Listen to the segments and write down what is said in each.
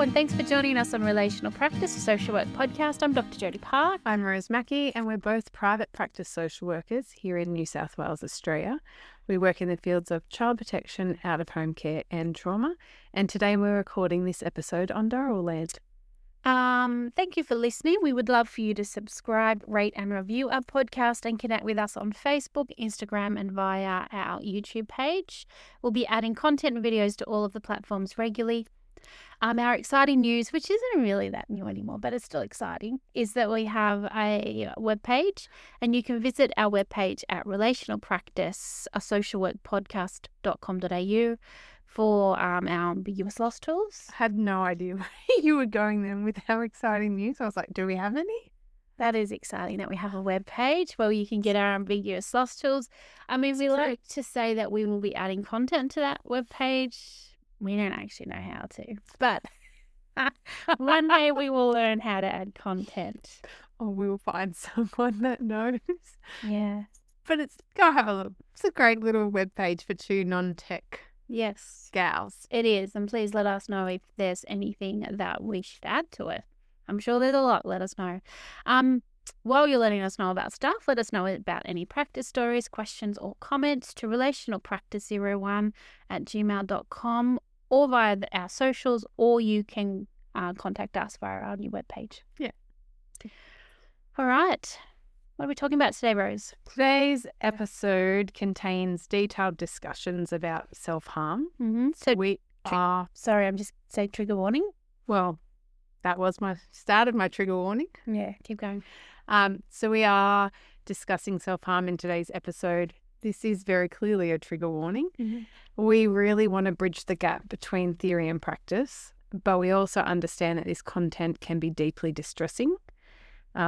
and thanks for joining us on Relational Practice, a social work podcast. I'm Dr. Jodie Park. I'm Rose Mackey, and we're both private practice social workers here in New South Wales, Australia. We work in the fields of child protection, out-of-home care and trauma, and today we're recording this episode on Daryl Land. Thank you for listening. We would love for you to subscribe, rate and review our podcast and connect with us on Facebook, Instagram and via our YouTube page. We'll be adding content and videos to all of the platforms regularly. Our exciting news, which isn't really that new anymore, but it's still exciting, is that we have a webpage, and you can visit our webpage at Relational Practice, a socialworkpodcast.com.au for our ambiguous loss tools. I had no idea where you were going then with our exciting news. I was like, do we have any? That is exciting that we have a web page where you can get our ambiguous loss tools. I mean, we like to say that we will be adding content to that web page. We don't actually know how to, but one day we will learn how to add content. Or we'll find someone that knows. Yeah. But go have a look. It's a great little web page for two non-tech gals. It is. And please let us know if there's anything that we should add to it. I'm sure there's a lot. Let us know. While you're letting us know about stuff, let us know about any practice stories, questions or comments to relationalpractice01@gmail.com or via our socials, or you can contact us via our new webpage. Yeah. All right. What are we talking about today, Rose? Today's episode contains detailed discussions about self-harm. Mm-hmm. Sorry, I'm just saying trigger warning. Well, that was started my trigger warning. Yeah, keep going. So we are discussing self-harm in today's episode. This is very clearly a trigger warning. Mm-hmm. We really want to bridge the gap between theory and practice, but we also understand that this content can be deeply distressing.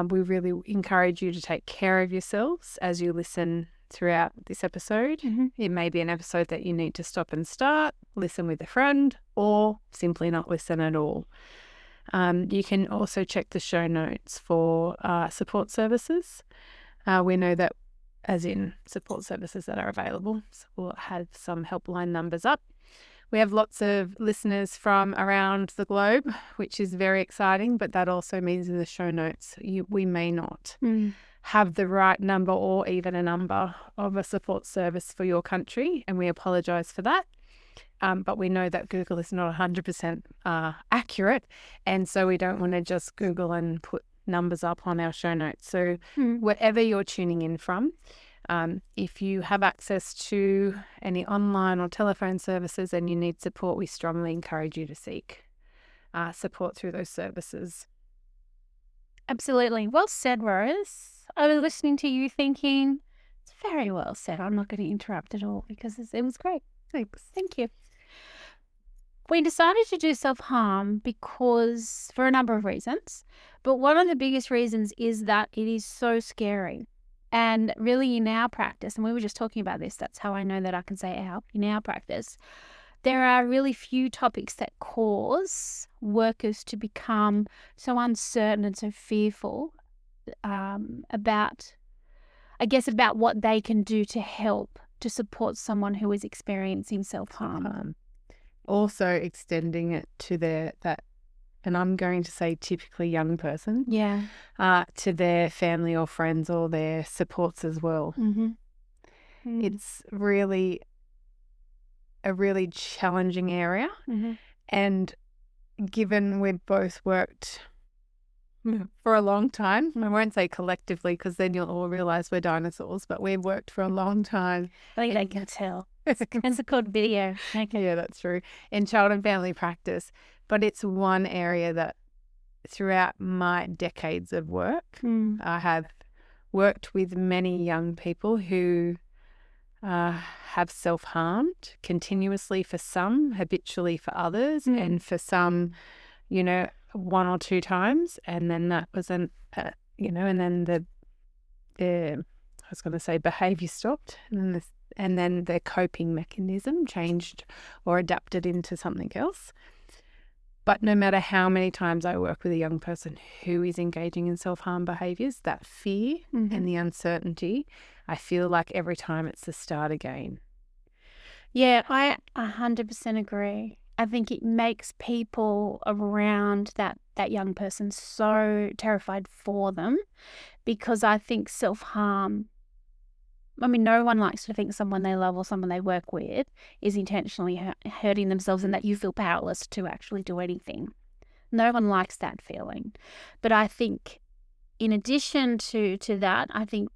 We really encourage you to take care of yourselves as you listen throughout this episode. Mm-hmm. It may be an episode that you need to stop and start, listen with a friend, or simply not listen at all. You can also check the show notes for support services. We know that as in support services that are available. So we'll have some helpline numbers up. We have lots of listeners from around the globe, which is very exciting, but that also means in the show notes we may not have the right number or even a number of a support service for your country, and we apologise for that. But we know that Google is not 100% accurate, and so we don't want to just Google and put numbers up on our show notes. So wherever you're tuning in from, if you have access to any online or telephone services and you need support, we strongly encourage you to seek support through those services. Absolutely. Well said, Rose. I was listening to you thinking, it's very well said. I'm not going to interrupt at all because it was great. Thanks. Thank you. We decided to do self-harm because for a number of reasons, but one of the biggest reasons is that it is so scary. And really in our practice, and we were just talking about this, that's how I know that I can say in our practice, there are really few topics that cause workers to become so uncertain and so fearful about what they can do to help to support someone who is experiencing self-harm. Also extending it to and I'm going to say typically young person, to their family or friends or their supports as well. Mm-hmm. It's really a really challenging area. Mm-hmm. And given we've both worked for a long time, I won't say collectively because then you'll all realise we're dinosaurs, but we've worked for a long time. I think they can tell. It's called video. Okay. Yeah, that's true. In child and family practice. But it's one area that throughout my decades of work, I have worked with many young people who have self-harmed continuously for some, habitually for others, and for some, one or two times. And then that was and then I was going to say behaviour stopped, and then their coping mechanism changed or adapted into something else. But no matter how many times I work with a young person who is engaging in self-harm behaviours, that fear and the uncertainty, I feel like every time it's the start again. Yeah, I 100% agree. I think it makes people around that young person so terrified for them, because I think self-harm, I mean, no one likes to think someone they love or someone they work with is intentionally hurting themselves and that you feel powerless to actually do anything. No one likes that feeling. But I think in addition to that, I think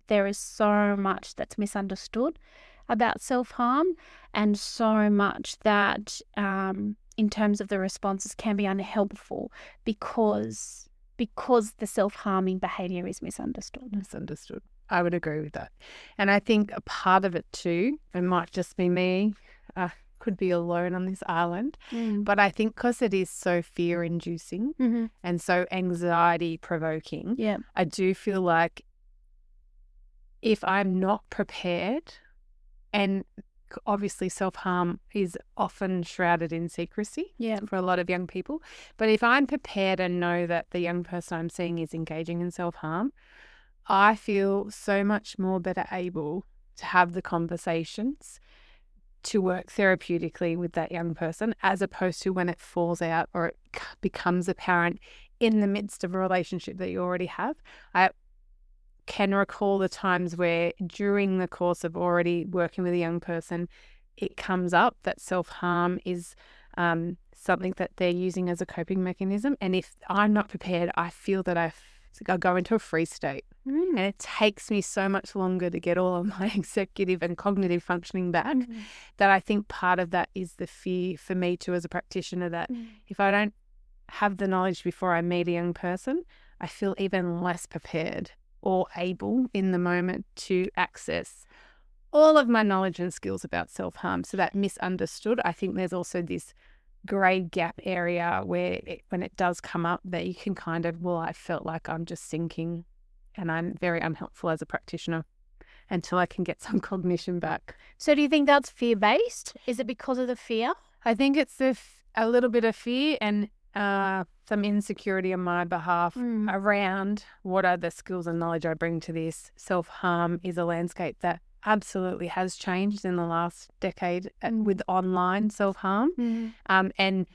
there is so much that's misunderstood about self-harm, and so much that in terms of the responses can be unhelpful because the self-harming behaviour is misunderstood. I would agree with that. And I think a part of it too, it might just be me, could be alone on this island, but I think because it is so fear-inducing and so anxiety-provoking, I do feel like if I'm not prepared, and obviously self-harm is often shrouded in secrecy for a lot of young people, but if I'm prepared and know that the young person I'm seeing is engaging in self-harm, I feel so much more better able to have the conversations, to work therapeutically with that young person, as opposed to when it falls out or it becomes apparent in the midst of a relationship that you already have. I can recall the times where during the course of already working with a young person, it comes up that self-harm is something that they're using as a coping mechanism. And if I'm not prepared, I feel that I go into a freeze state. And it takes me so much longer to get all of my executive and cognitive functioning back, that I think part of that is the fear for me too as a practitioner, that if I don't have the knowledge before I meet a young person, I feel even less prepared or able in the moment to access all of my knowledge and skills about self-harm. So that misunderstood, I think there's also this grey gap area where when it does come up, that you can kind of, well, I felt like I'm just sinking and I'm very unhelpful as a practitioner until I can get some cognition back. So do you think that's fear-based? Is it because of the fear? I think it's a little bit of fear and some insecurity on my behalf around what are the skills and knowledge I bring to this. Self-harm is a landscape that absolutely has changed in the last decade with online self-harm, and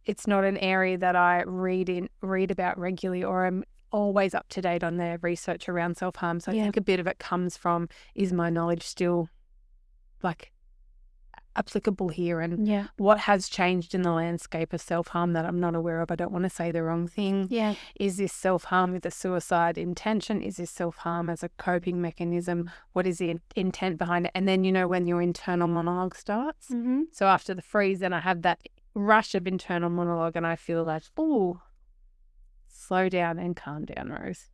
it's not an area that I read about regularly, or am always up to date on their research around self-harm. So I think a bit of it comes from, is my knowledge still like applicable here, and what has changed in the landscape of self-harm that I'm not aware of? I don't want to say the wrong thing. Is this self-harm with a suicide intention? Is this self-harm as a coping mechanism? What is the intent behind it? And then, when your internal monologue starts, so after the freeze, then I have that rush of internal monologue and I feel like, oh, slow down and calm down, Rose.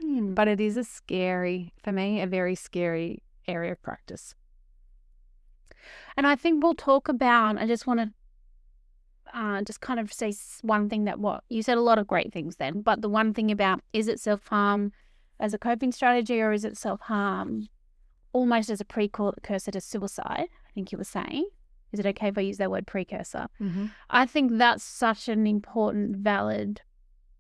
But it is for me, a very scary area of practice. And I think we'll talk about, I just want to just kind of say one thing, that what you said a lot of great things then, but the one thing about, is it self-harm as a coping strategy, or is it self-harm almost as a precursor to suicide? I think you were saying. Is it okay if I use that word, precursor? I think that's such an important,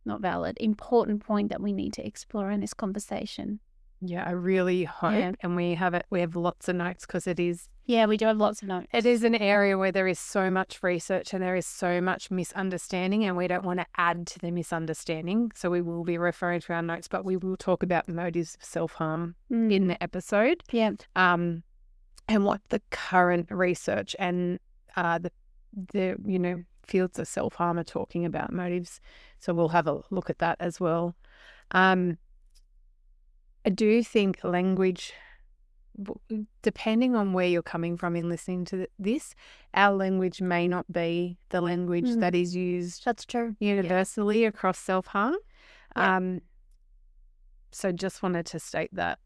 important point that we need to explore in this conversation. Yeah, I really hope, and we have lots of notes, because it is. Yeah, we do have lots of notes. It is an area where there is so much research and there is so much misunderstanding, and we don't want to add to the misunderstanding. So we will be referring to our notes, but we will talk about the motives of self-harm in the episode. And what the current research and the fields of self-harm are talking about motives. So we'll have a look at that as well. I do think language, depending on where you're coming from in listening to this, our language may not be the language that is used. That's true. Universally across self-harm. So just wanted to state that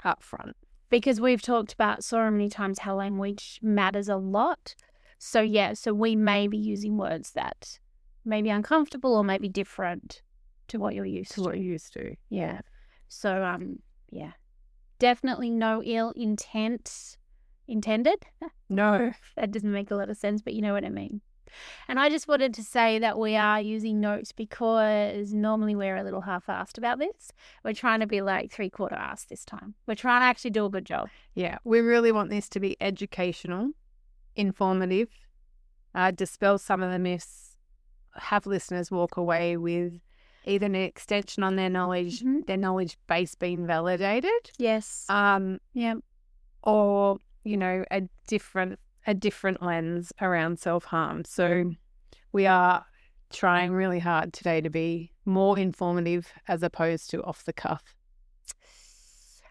up front. Because we've talked about so many times how language matters a lot. So we may be using words that may be uncomfortable or may be different to what you're used to. Yeah. So, definitely no ill intent intended. No. That doesn't make a lot of sense, but you know what I mean. And I just wanted to say that we are using notes because normally we're a little half-assed about this. We're trying to be like 3/4-assed this time. We're trying to actually do a good job. Yeah, we really want this to be educational, informative, dispel some of the myths, have listeners walk away with either an extension on their knowledge, their knowledge base being validated. Yes. Yeah. Or, a different lens around self-harm. So we are trying really hard today to be more informative as opposed to off the cuff.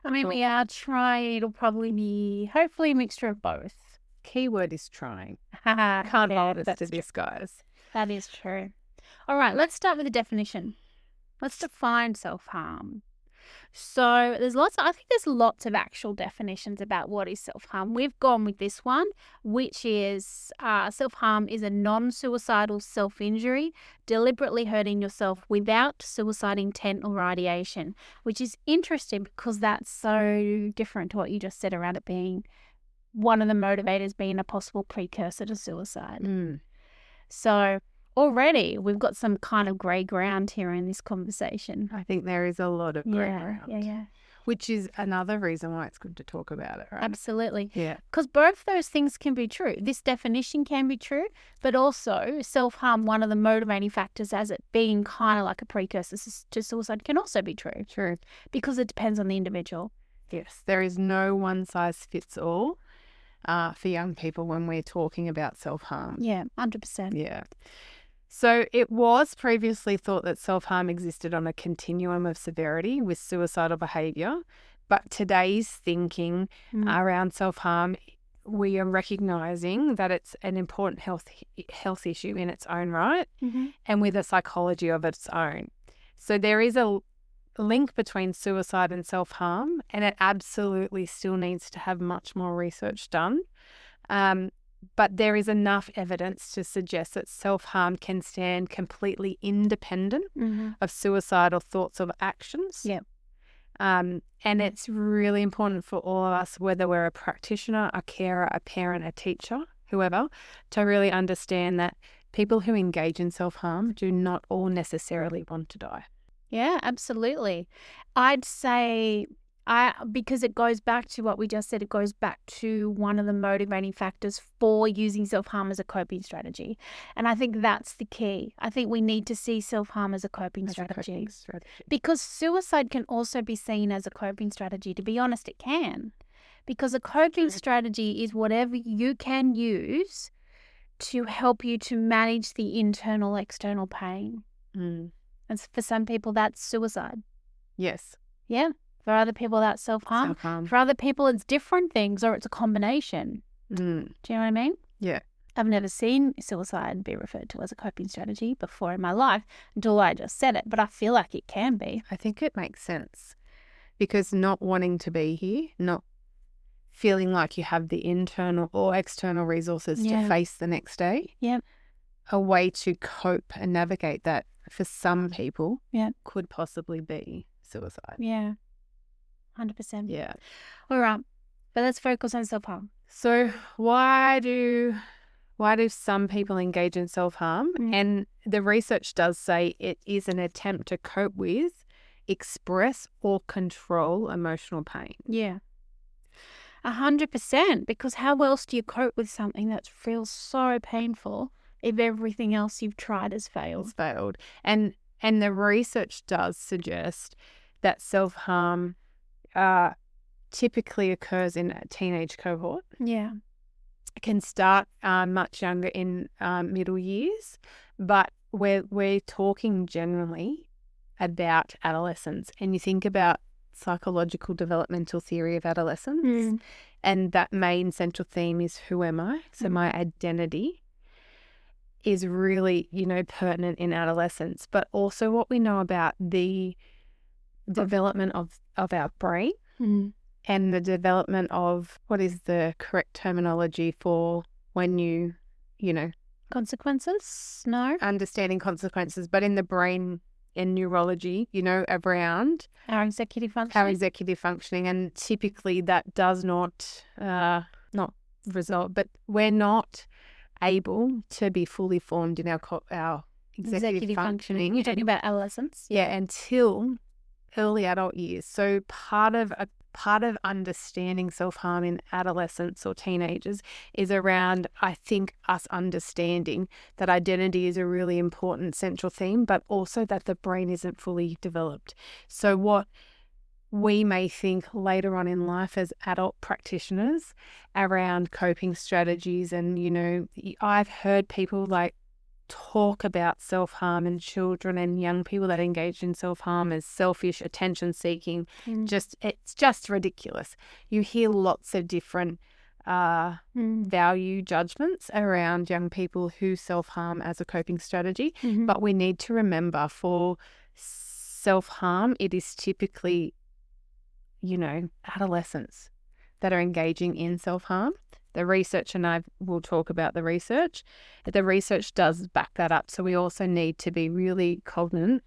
I mean, we are trying. It'll probably be, hopefully, a mixture of both. Keyword is trying. Can't hold us to this, guys. That is true. All right, let's start with the definition. Let's define self-harm. So I think there's lots of actual definitions about what is self-harm. We've gone with this one, which is self-harm is a non-suicidal self-injury, deliberately hurting yourself without suicide intent or ideation, which is interesting because that's so different to what you just said around it being one of the motivators being a possible precursor to suicide. So already we've got some kind of grey ground here in this conversation. I think there is a lot of grey ground. Yeah. Which is another reason why it's good to talk about it, right? Absolutely. Yeah. Because both those things can be true. This definition can be true, but also self-harm, one of the motivating factors as it being kind of like a precursor to suicide, can also be true. True. Because it depends on the individual. Yes. There is no one size fits all for young people when we're talking about self-harm. Yeah, 100%. Yeah. So it was previously thought that self-harm existed on a continuum of severity with suicidal behaviour, but today's thinking around self-harm, we are recognising that it's an important health issue in its own right and with a psychology of its own. So there is a link between suicide and self-harm, and it absolutely still needs to have much more research done. But there is enough evidence to suggest that self-harm can stand completely independent of suicidal thoughts or actions. Yeah. And it's really important for all of us, whether we're a practitioner, a carer, a parent, a teacher, whoever, to really understand that people who engage in self-harm do not all necessarily want to die. Yeah, absolutely. I'd say because it goes back to what we just said, it goes back to one of the motivating factors for using self-harm as a coping strategy. And I think that's the key. I think we need to see self-harm as a coping strategy. Because suicide can also be seen as a coping strategy. To be honest, it can. Because a coping strategy is whatever you can use to help you to manage the internal, external pain. And for some people, that's suicide. Yes. Yeah. For other people, that's self-harm. For other people, it's different things or it's a combination. Do you know what I mean? Yeah. I've never seen suicide be referred to as a coping strategy before in my life until I just said it, but I feel like it can be. I think it makes sense because not wanting to be here, not feeling like you have the internal or external resources to face the next day. Yeah. A way to cope and navigate that for some people could possibly be suicide. Yeah. 100%. Yeah. All right. But let's focus on self-harm. So why do some people engage in self-harm? And the research does say it is an attempt to cope with, express or control emotional pain. Yeah. 100%. Because how else do you cope with something that feels so painful if everything else you've tried has failed? It's failed. And the research does suggest that self-harm typically occurs in a teenage cohort. Yeah. It can start much younger in middle years, but we're talking generally about adolescence. And you think about psychological developmental theory of adolescence, and that main central theme is who am I? So my identity is really, pertinent in adolescence, but also what we know about the development of our brain and the development of what is the correct terminology for when you Consequences? No. understanding consequences, but in the brain and neurology, around Our executive functioning. And typically that does not result, but we're not able to be fully formed in our executive functioning. You're talking about adolescence? Yeah, until early adult years. So part of understanding self-harm in adolescents or teenagers is around, I think, us understanding that identity is a really important central theme, but also that the brain isn't fully developed. So what we may think later on in life as adult practitioners around coping strategies, and, you know, I've heard people like talk about self-harm in children and young people that engage in self-harm as selfish, attention-seeking. It's just ridiculous. You hear lots of different value judgments around young people who self-harm as a coping strategy. But we need to remember, for self-harm, it is typically, you know, adolescents that are engaging in self-harm. The research, and I will talk about the research does back that up. So we also need to be really cognitively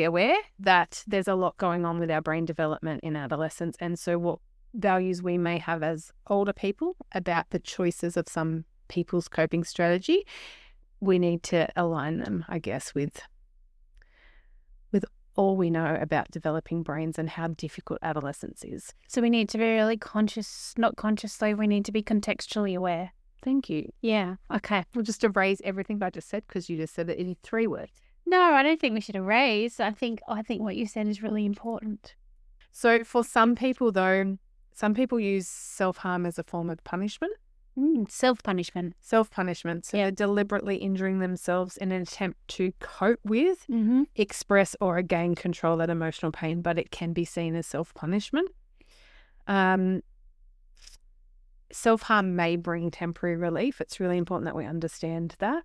aware that there's a lot going on with our brain development in adolescence. And so what values we may have as older people about the choices of some people's coping strategy, we need to align them, I guess, with all we know about developing brains and how difficult adolescence is. So we need to be really conscious, not consciously, we need to be contextually aware. Thank you. Yeah. Okay. We'll just erase everything I just said because you just said it in 3 words. No, I don't think we should erase. I think what you said is really important. So for some people, though, some people use self-harm as a form of punishment. Self-punishment. Self-punishment. So they're deliberately injuring themselves in an attempt to cope with, express, or gain control that emotional pain, but it can be seen as self-punishment. Self-harm may bring temporary relief. It's really important that we understand that,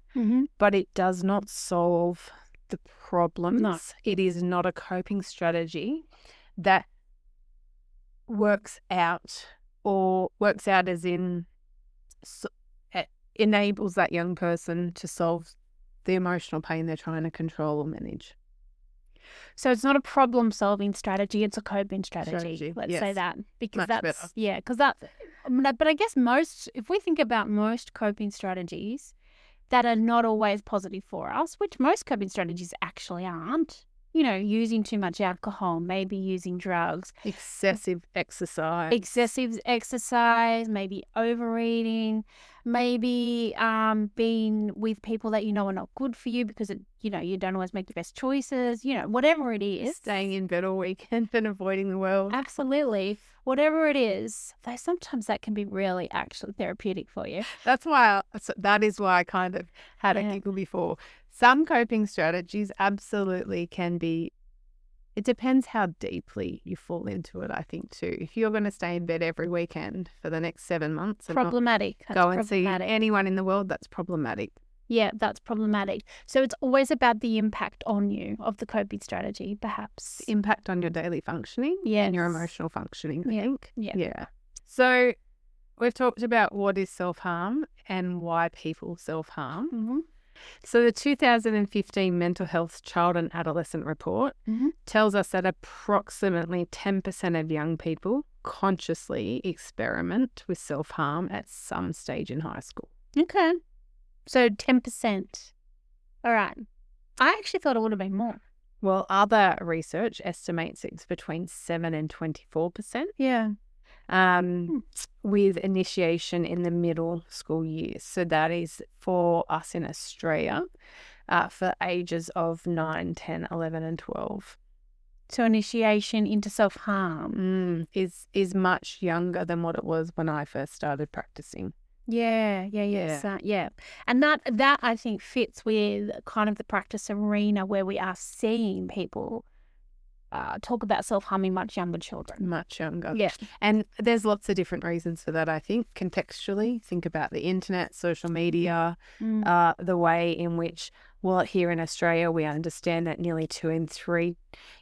but it does not solve the problems. No. It is not a coping strategy that works out as in it enables that young person to solve the emotional pain they're trying to control or manage. So it's not a problem-solving strategy; it's a coping strategy. Let's say that, because Much better. But I guess if we think about most coping strategies that are not always positive for us, which most coping strategies actually aren't. You know, using too much alcohol, maybe using drugs. Excessive exercise, maybe overeating, maybe being with people that you know are not good for you because, you don't always make the best choices, whatever it is. Staying in bed all weekend and avoiding the world. Absolutely. Whatever it is, though sometimes that can be really actually therapeutic for you. That is why I kind of had a giggle before. Some coping strategies absolutely can be, it depends how deeply you fall into it, I think, too. If you're going to stay in bed every weekend for the next 7 months and see anyone in the world, that's problematic. Yeah, that's problematic. So it's always about the impact on you of the coping strategy, perhaps. The impact on your daily functioning and your emotional functioning, I think. Yeah. So we've talked about what is self-harm and why people self-harm. So the 2015 Mental Health Child and Adolescent Report tells us that approximately 10% of young people consciously experiment with self-harm at some stage in high school. Okay. So 10%. All right. I actually thought it would have been more. Well, other research estimates it's between 7 and 24%. Yeah. With initiation in the middle school years. So that is for us in Australia for ages of 9, 10, 11 and 12. So initiation into self-harm is much younger than what it was when I first started practicing. Yeah. And that I think fits with kind of the practice arena where we are seeing people talk about self-harming much younger children. Much younger. Yeah. And there's lots of different reasons for that, I think. Contextually, think about the internet, social media, the way in which, here in Australia, we understand that nearly 2 in 3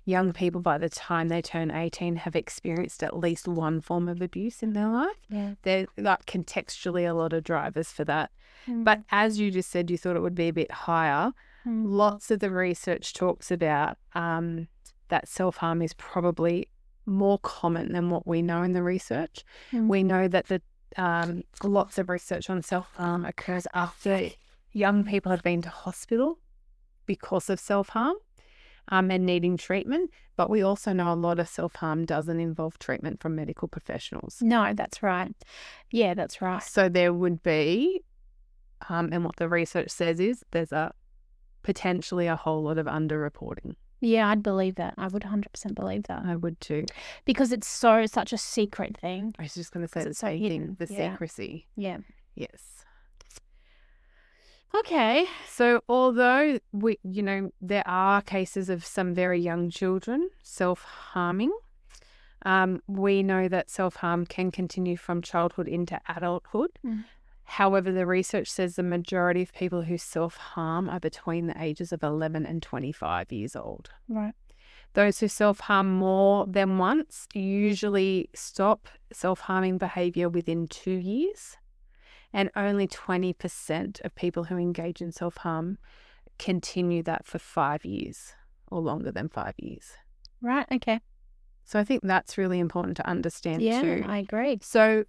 young people by the time they turn 18 have experienced at least one form of abuse in their life. Yeah. There's contextually a lot of drivers for that. But as you just said, you thought it would be a bit higher. Lots of the research talks about that self-harm is probably more common than what we know in the research. We know that lots of research on self-harm occurs after young people have been to hospital because of self-harm. and needing treatment. But we also know a lot of self-harm doesn't involve treatment from medical professionals. No, that's right. Yeah, that's right. So there would be, and what the research says is there's potentially a whole lot of underreporting. Yeah, I'd believe that. I would 100% believe that. I would too. Because it's such a secret thing. I was just going to say the It's so same hidden. thing, the secrecy. Yeah. Yes. Okay. So although there are cases of some very young children self-harming, we know that self-harm can continue from childhood into adulthood. Mm. However, the research says the majority of people who self-harm are between the ages of 11 and 25 years old. Right. Those who self-harm more than once usually stop self-harming behaviour within 2 years, and only 20% of people who engage in self-harm continue that for 5 years or longer than 5 years. Right. Okay. So I think that's really important to understand too. Yeah, I agree. So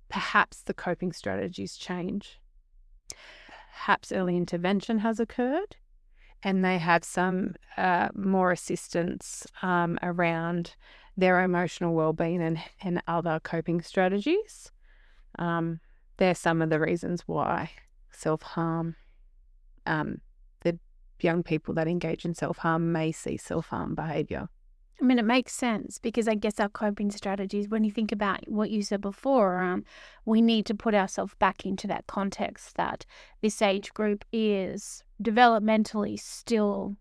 perhaps the coping strategies change. Perhaps early intervention has occurred and they have some more assistance around their emotional well-being and other coping strategies. They're some of the reasons why self-harm, the young people that engage in self-harm may see self-harm behaviour. I mean, it makes sense because I guess our coping strategies, when you think about what you said before, we need to put ourselves back into that context that this age group is developmentally still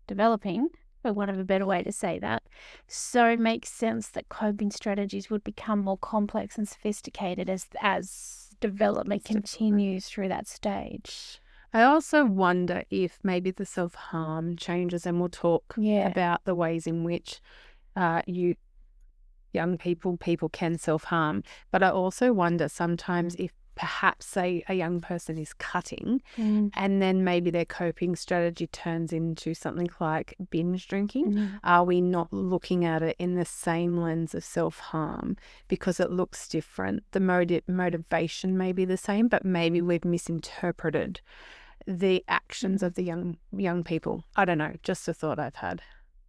developing, for want of a better way to say that. So it makes sense that coping strategies would become more complex and sophisticated as development continues through that stage. I also wonder if maybe the self-harm changes, and we'll talk about the ways in which young people can self-harm. But I also wonder sometimes if perhaps, say, a young person is cutting and then maybe their coping strategy turns into something like binge drinking. Are we not looking at it in the same lens of self-harm because it looks different? The motivation may be the same, but maybe we've misinterpreted the actions of the young people. I don't know, just a thought I've had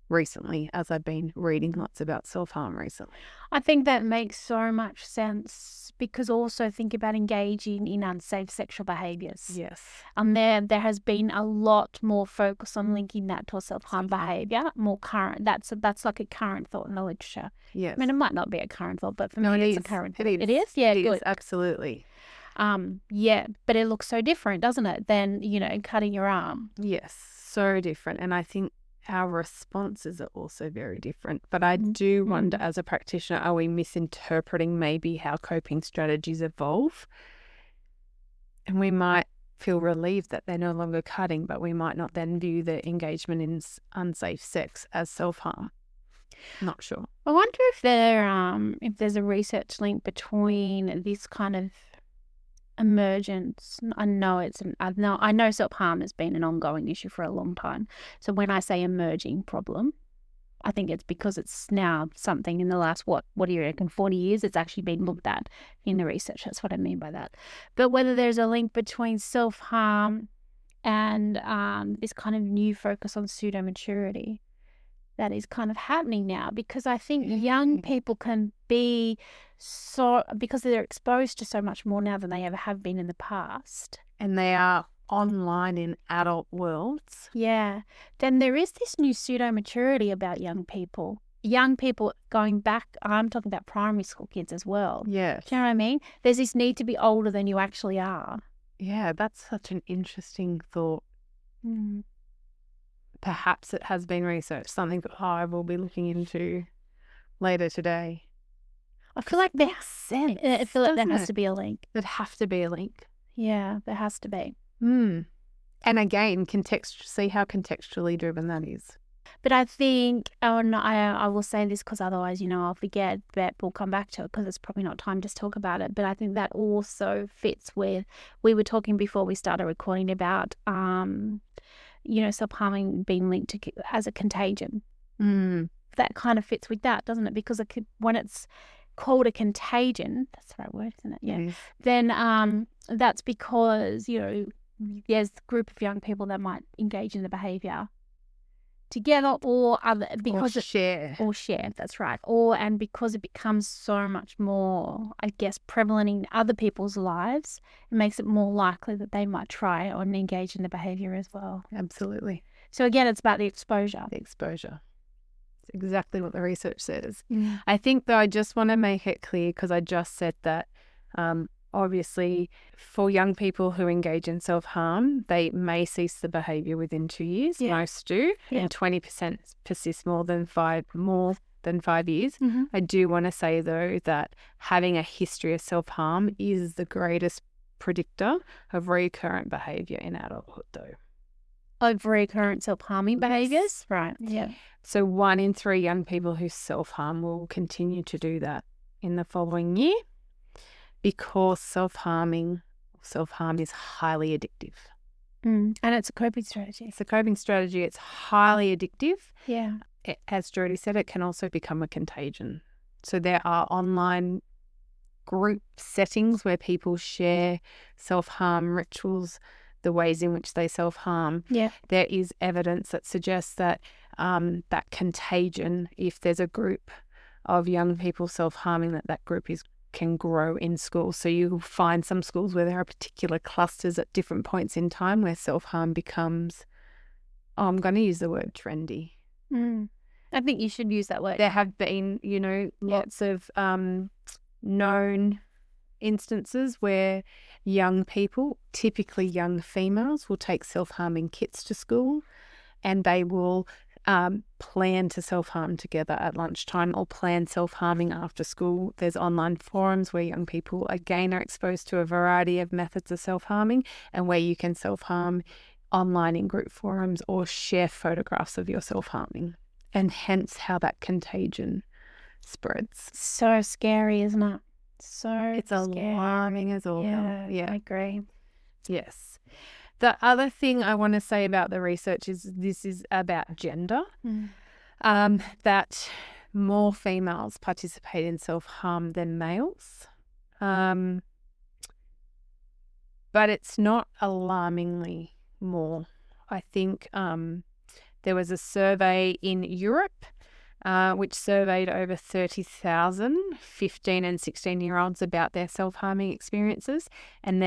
recently as I've been reading lots about self-harm recently. I think that makes so much sense because also think about engaging in unsafe sexual behaviours. Yes. And there has been a lot more focus on linking that to a self-harm behaviour, more current. That's like a current thought in the literature. Yes. I mean, it might not be a current thought, but for me it's a current thought. It is? Yeah, good. Absolutely. Yeah, but it looks so different, doesn't it, than, cutting your arm. Yes, so different. And I think our responses are also very different. But I do wonder, as a practitioner, are we misinterpreting maybe how coping strategies evolve? And we might feel relieved that they're no longer cutting, but we might not then view the engagement in unsafe sex as self-harm. Not sure. I wonder if there's a research link between this kind of emergence. I know self-harm has been an ongoing issue for a long time. So when I say emerging problem, I think it's because it's now something in the last, what do you reckon, 40 years, it's actually been looked at in the research. That's what I mean by that. But whether there's a link between self-harm and this kind of new focus on pseudo-maturity that is kind of happening now, because I think young people can be because they're exposed to so much more now than they ever have been in the past. And they are online in adult worlds. Yeah. Then there is this new pseudo-maturity about young people. Young people going back, I'm talking about primary school kids as well. Yeah. Do you know what I mean? There's this need to be older than you actually are. Yeah, that's such an interesting thought. Perhaps it has been researched, something that I will be looking into later today. I feel like there has to be a link. There'd have to be a link. Yeah, there has to be. And again, see how contextually driven that is. But I think, I will say this because otherwise, I'll forget, but we'll come back to it because it's probably not time to talk about it. But I think that also fits with, we were talking before we started recording about, self-harming being linked to as a contagion. That kind of fits with that, doesn't it? Because when it's called a contagion, that's the right word, isn't it? Yeah. Then that's because, there's a group of young people that might engage in the behaviour together, or other because or share. or share. That's right. And because it becomes so much more, I guess, prevalent in other people's lives, it makes it more likely that they might try or engage in the behavior as well. Absolutely. So again, it's about the exposure. The exposure. It's exactly what the research says. I think, though, I just want to make it clear, because I just said that obviously for young people who engage in self-harm, they may cease the behaviour within 2 years. Yeah. Most do. Yeah. And 20% persist more than 5 years. I do want to say, though, that having a history of self-harm is the greatest predictor of recurrent behaviour in adulthood, though. Of recurrent self-harming behaviors? Right. Yeah. So 1 in 3 young people who self-harm will continue to do that in the following year, because self-harm is highly addictive. And it's a coping strategy. It's a coping strategy. It's highly addictive. Yeah. As Jodie said, it can also become a contagion. So there are online group settings where people share self-harm rituals, the ways in which they self-harm. Yeah. There is evidence that suggests that that contagion, if there's a group of young people self-harming, that group can grow in schools. So you'll find some schools where there are particular clusters at different points in time where self-harm becomes, I'm going to use the word trendy. I think you should use that word. There have been, lots of known instances where young people, typically young females, will take self-harming kits to school, and they will plan to self-harm together at lunchtime, or plan self-harming after school. There's online forums where young people again are exposed to a variety of methods of self-harming, and where you can self-harm online in group forums or share photographs of your self-harming, and hence how that contagion spreads. So scary, isn't it? It's alarming as all hell. Yeah, I agree. Yes. The other thing I want to say about the research is this is about gender, that more females participate in self-harm than males. But it's not alarmingly more. I think there was a survey in Europe which surveyed over 30,000 15 and 16-year-olds about their self-harming experiences, and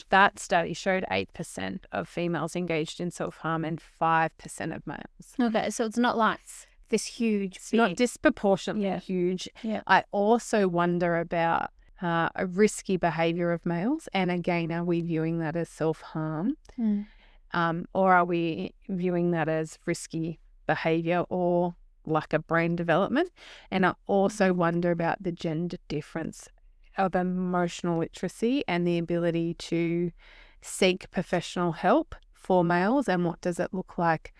that study showed 8% of females engaged in self-harm and 5% of males. Okay, so it's not like this huge. It's not disproportionately huge. Yeah. I also wonder about a risky behaviour of males, and again, are we viewing that as self-harm, or are we viewing that as risky behaviour or lack of brain development? And I also wonder about the gender difference of emotional literacy and the ability to seek professional help for males, and what does it look like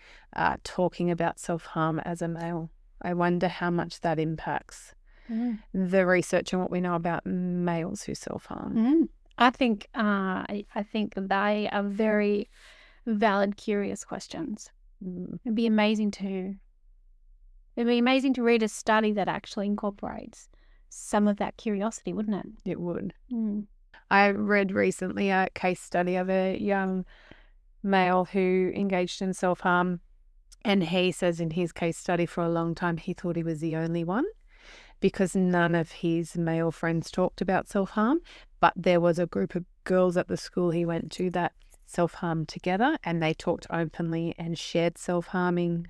talking about self-harm as a male. I wonder how much that impacts the research and what we know about males who self-harm. I think they are very valid, curious questions. It'd be amazing to read a study that actually incorporates some of that curiosity, wouldn't it? It would. I read recently a case study of a young male who engaged in self-harm, and he says in his case study for a long time he thought he was the only one, because none of his male friends talked about self-harm, but there was a group of girls at the school he went to that self-harmed together, and they talked openly and shared self-harming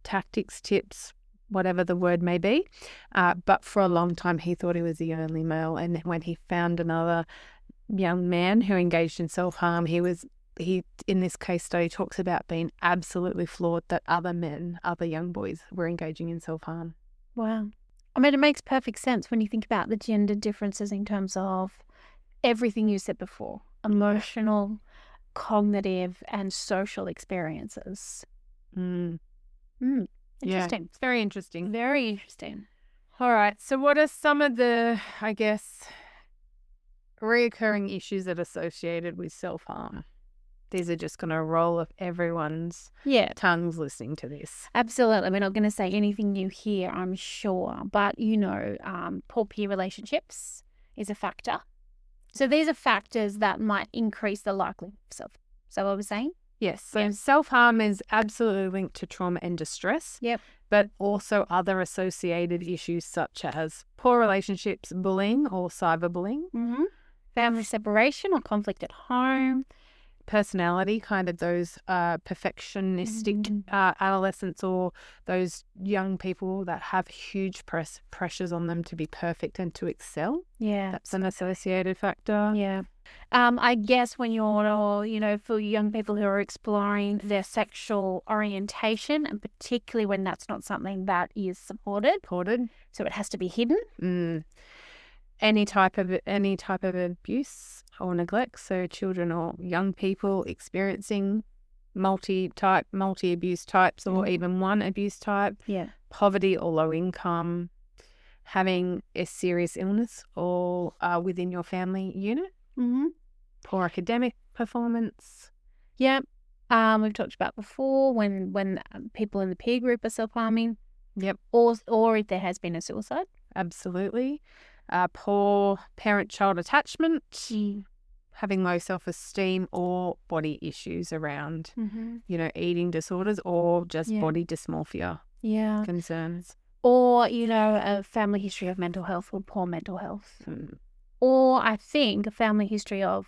tactics, tips, whatever the word may be. But for a long time, he thought he was the only male. And when he found another young man who engaged in self-harm, he in this case study talks about being absolutely floored that other men, other young boys were engaging in self-harm. Wow. I mean, it makes perfect sense when you think about the gender differences in terms of everything you said before: emotional, cognitive, and social experiences. Interesting. Yeah, it's very interesting. Very interesting. All right. So what are some of the, I guess, reoccurring issues that are associated with self-harm? These are just going to roll off everyone's tongues listening to this. Absolutely. We're not going to say anything new here, I'm sure. But, poor peer relationships is a factor. So these are factors that might increase the likelihood of self. Is that what we're saying? Yes. So self-harm is absolutely linked to trauma and distress. Yep. But also other associated issues such as poor relationships, bullying or cyberbullying. Mm-hmm. Family separation or conflict at home. Personality, kind of those perfectionistic adolescents or those young people that have huge pressures on them to be perfect and to excel. Yeah. That's an associated factor. Yeah. I guess when you're, for young people who are exploring their sexual orientation, and particularly when that's not something that is supported, so it has to be hidden. Any type of abuse or neglect, so children or young people experiencing multi-abuse types or even one abuse type, poverty or low income, having a serious illness or within your family unit, poor academic performance. Yeah. We've talked about before when people in the peer group are self-harming. Yep. Or if there has been a suicide. Absolutely. Poor parent-child attachment, having low self-esteem or body issues around, eating disorders or just body dysmorphia concerns. Or, a family history of mental health or poor mental health. Or I think a family history of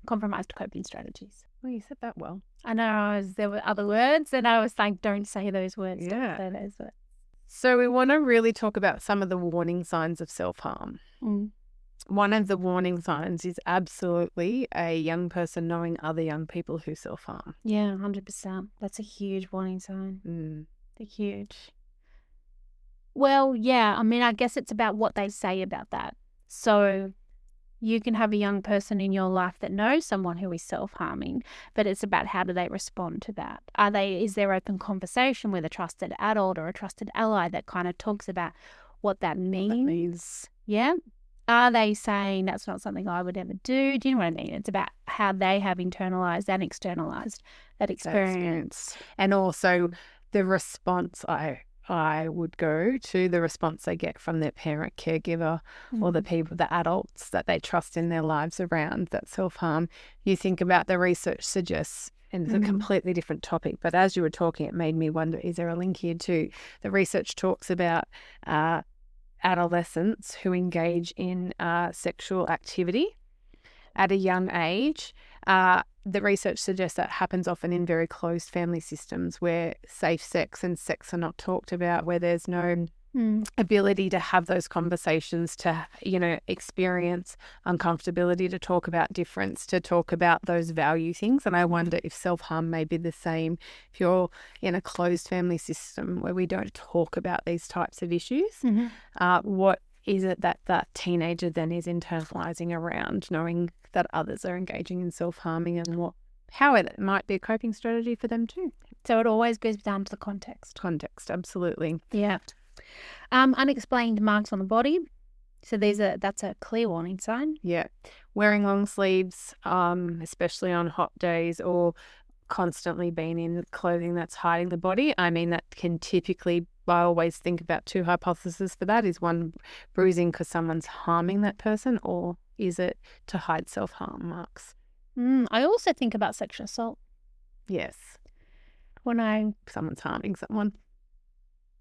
compromised coping strategies. Well, you said that well. I know there were other words and I was like, don't say those words. Yeah. Don't say those words. So we want to really talk about some of the warning signs of self-harm. One of the warning signs is absolutely a young person knowing other young people who self-harm. Yeah, 100%. That's a huge warning sign. They're huge. Well, yeah, I mean, I guess it's about what they say about that. So you can have a young person in your life that knows someone who is self-harming, but it's about how do they respond to that? Is there open conversation with a trusted adult or a trusted ally that kind of talks about what that means? Yeah. Are they saying that's not something I would ever do? Do you know what I mean? It's about how they have internalized and externalized that experience. And also the response I would go to the response they get from their parent, caregiver, or the adults that they trust in their lives around that self-harm. You think about the research suggests, and it's a completely different topic, but as you were talking, it made me wonder, is there a link here too? The research talks about adolescents who engage in sexual activity at a young age. The research suggests that happens often in very closed family systems where safe sex and sex are not talked about, where there's no ability to have those conversations, to, experience uncomfortability, to talk about difference, to talk about those value things. And I wonder if self-harm may be the same if you're in a closed family system where we don't talk about these types of issues. What is it that teenager then is internalizing around, knowing that others are engaging in self-harming, and how it might be a coping strategy for them too? So it always goes down to the context. Context, absolutely. Yeah. Unexplained marks on the body. So that's a clear warning sign. Yeah. Wearing long sleeves, especially on hot days, or constantly being in clothing that's hiding the body. I mean, that can typically, I always think about two hypotheses for that. Is one, bruising because someone's harming that person, or is it to hide self-harm marks? I also think about sexual assault. Yes. When someone's harming someone.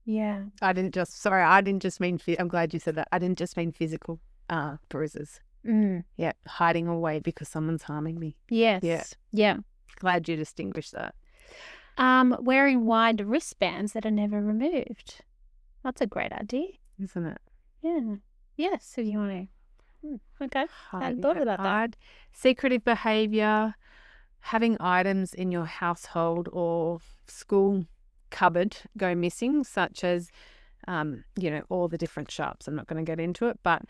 Yeah. I'm glad you said that. I didn't just mean physical bruises. Yeah, hiding away because someone's harming me. Yes. Yeah. Glad you distinguished that. Wearing wide wristbands that are never removed. That's a great idea. Isn't it? Yeah. Yes, if you want to. Okay. I hadn't thought about that. Secretive behaviour, having items in your household or school cupboard go missing, such as, all the different sharps. I'm not going to get into it, but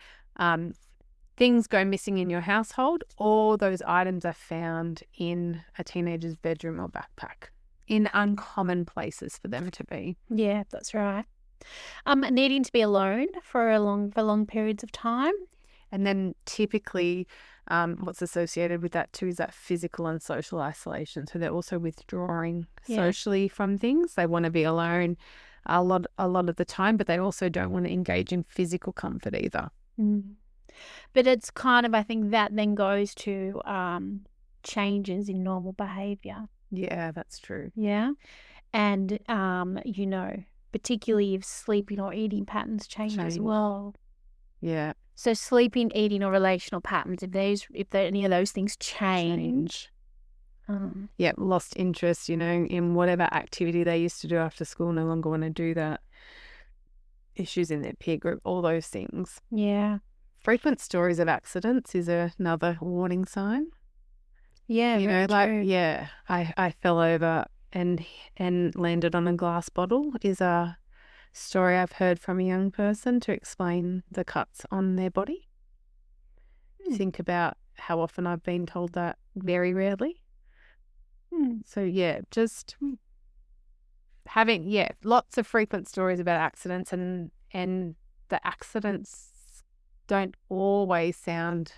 things go missing in your household, or those items are found in a teenager's bedroom or backpack in uncommon places for them to be. Yeah, that's right. Needing to be alone for long periods of time. And then typically what's associated with that too is that physical and social isolation. So they're also withdrawing socially from things. They want to be alone a lot of the time, but they also don't want to engage in physical comfort either. But it's kind of, I think that then goes to changes in normal behavior. Yeah, that's true. Yeah. And, particularly if sleeping or eating patterns change as well. Yeah. So sleeping, eating, or relational patterns, if any of those things change. Yeah, lost interest, in whatever activity they used to do after school, no longer want to do that. Issues in their peer group, all those things. Yeah. Frequent stories of accidents is another warning sign. Yeah, true. I fell over and landed on a glass bottle is a story I've heard from a young person to explain the cuts on their body. Think about how often I've been told that. Very rarely. So yeah, just having lots of frequent stories about accidents, and the accidents don't always sound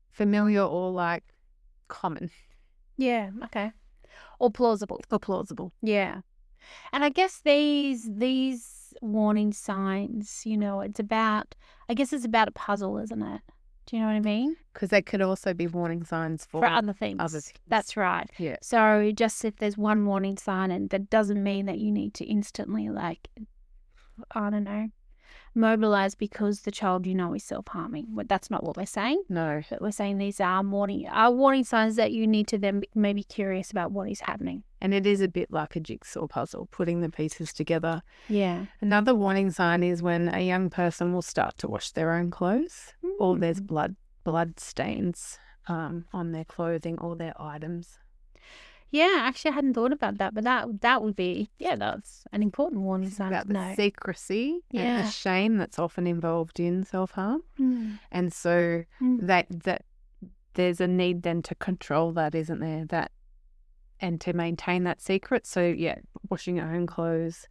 familiar or like common. Yeah, okay. Or plausible. Yeah. And I guess these warning signs, it's about a puzzle, isn't it? Do you know what I mean? Because they could also be warning signs for other things. That's right. Yeah. So just if there's one warning sign, and that doesn't mean that you need to instantly, mobilize because the child is self-harming. That's not what we're saying. No. But we're saying these are warning signs that you need to then maybe curious about what is happening. And it is a bit like a jigsaw puzzle, putting the pieces together. Yeah. Another warning sign is when a young person will start to wash their own clothes, or there's blood stains on their clothing or their items. Yeah, actually I hadn't thought about that, but that would be, that's an important warning sign. About the secrecy and the shame that's often involved in self-harm. And so that there's a need then to control that, isn't there? And to maintain that secret. So washing your own clothes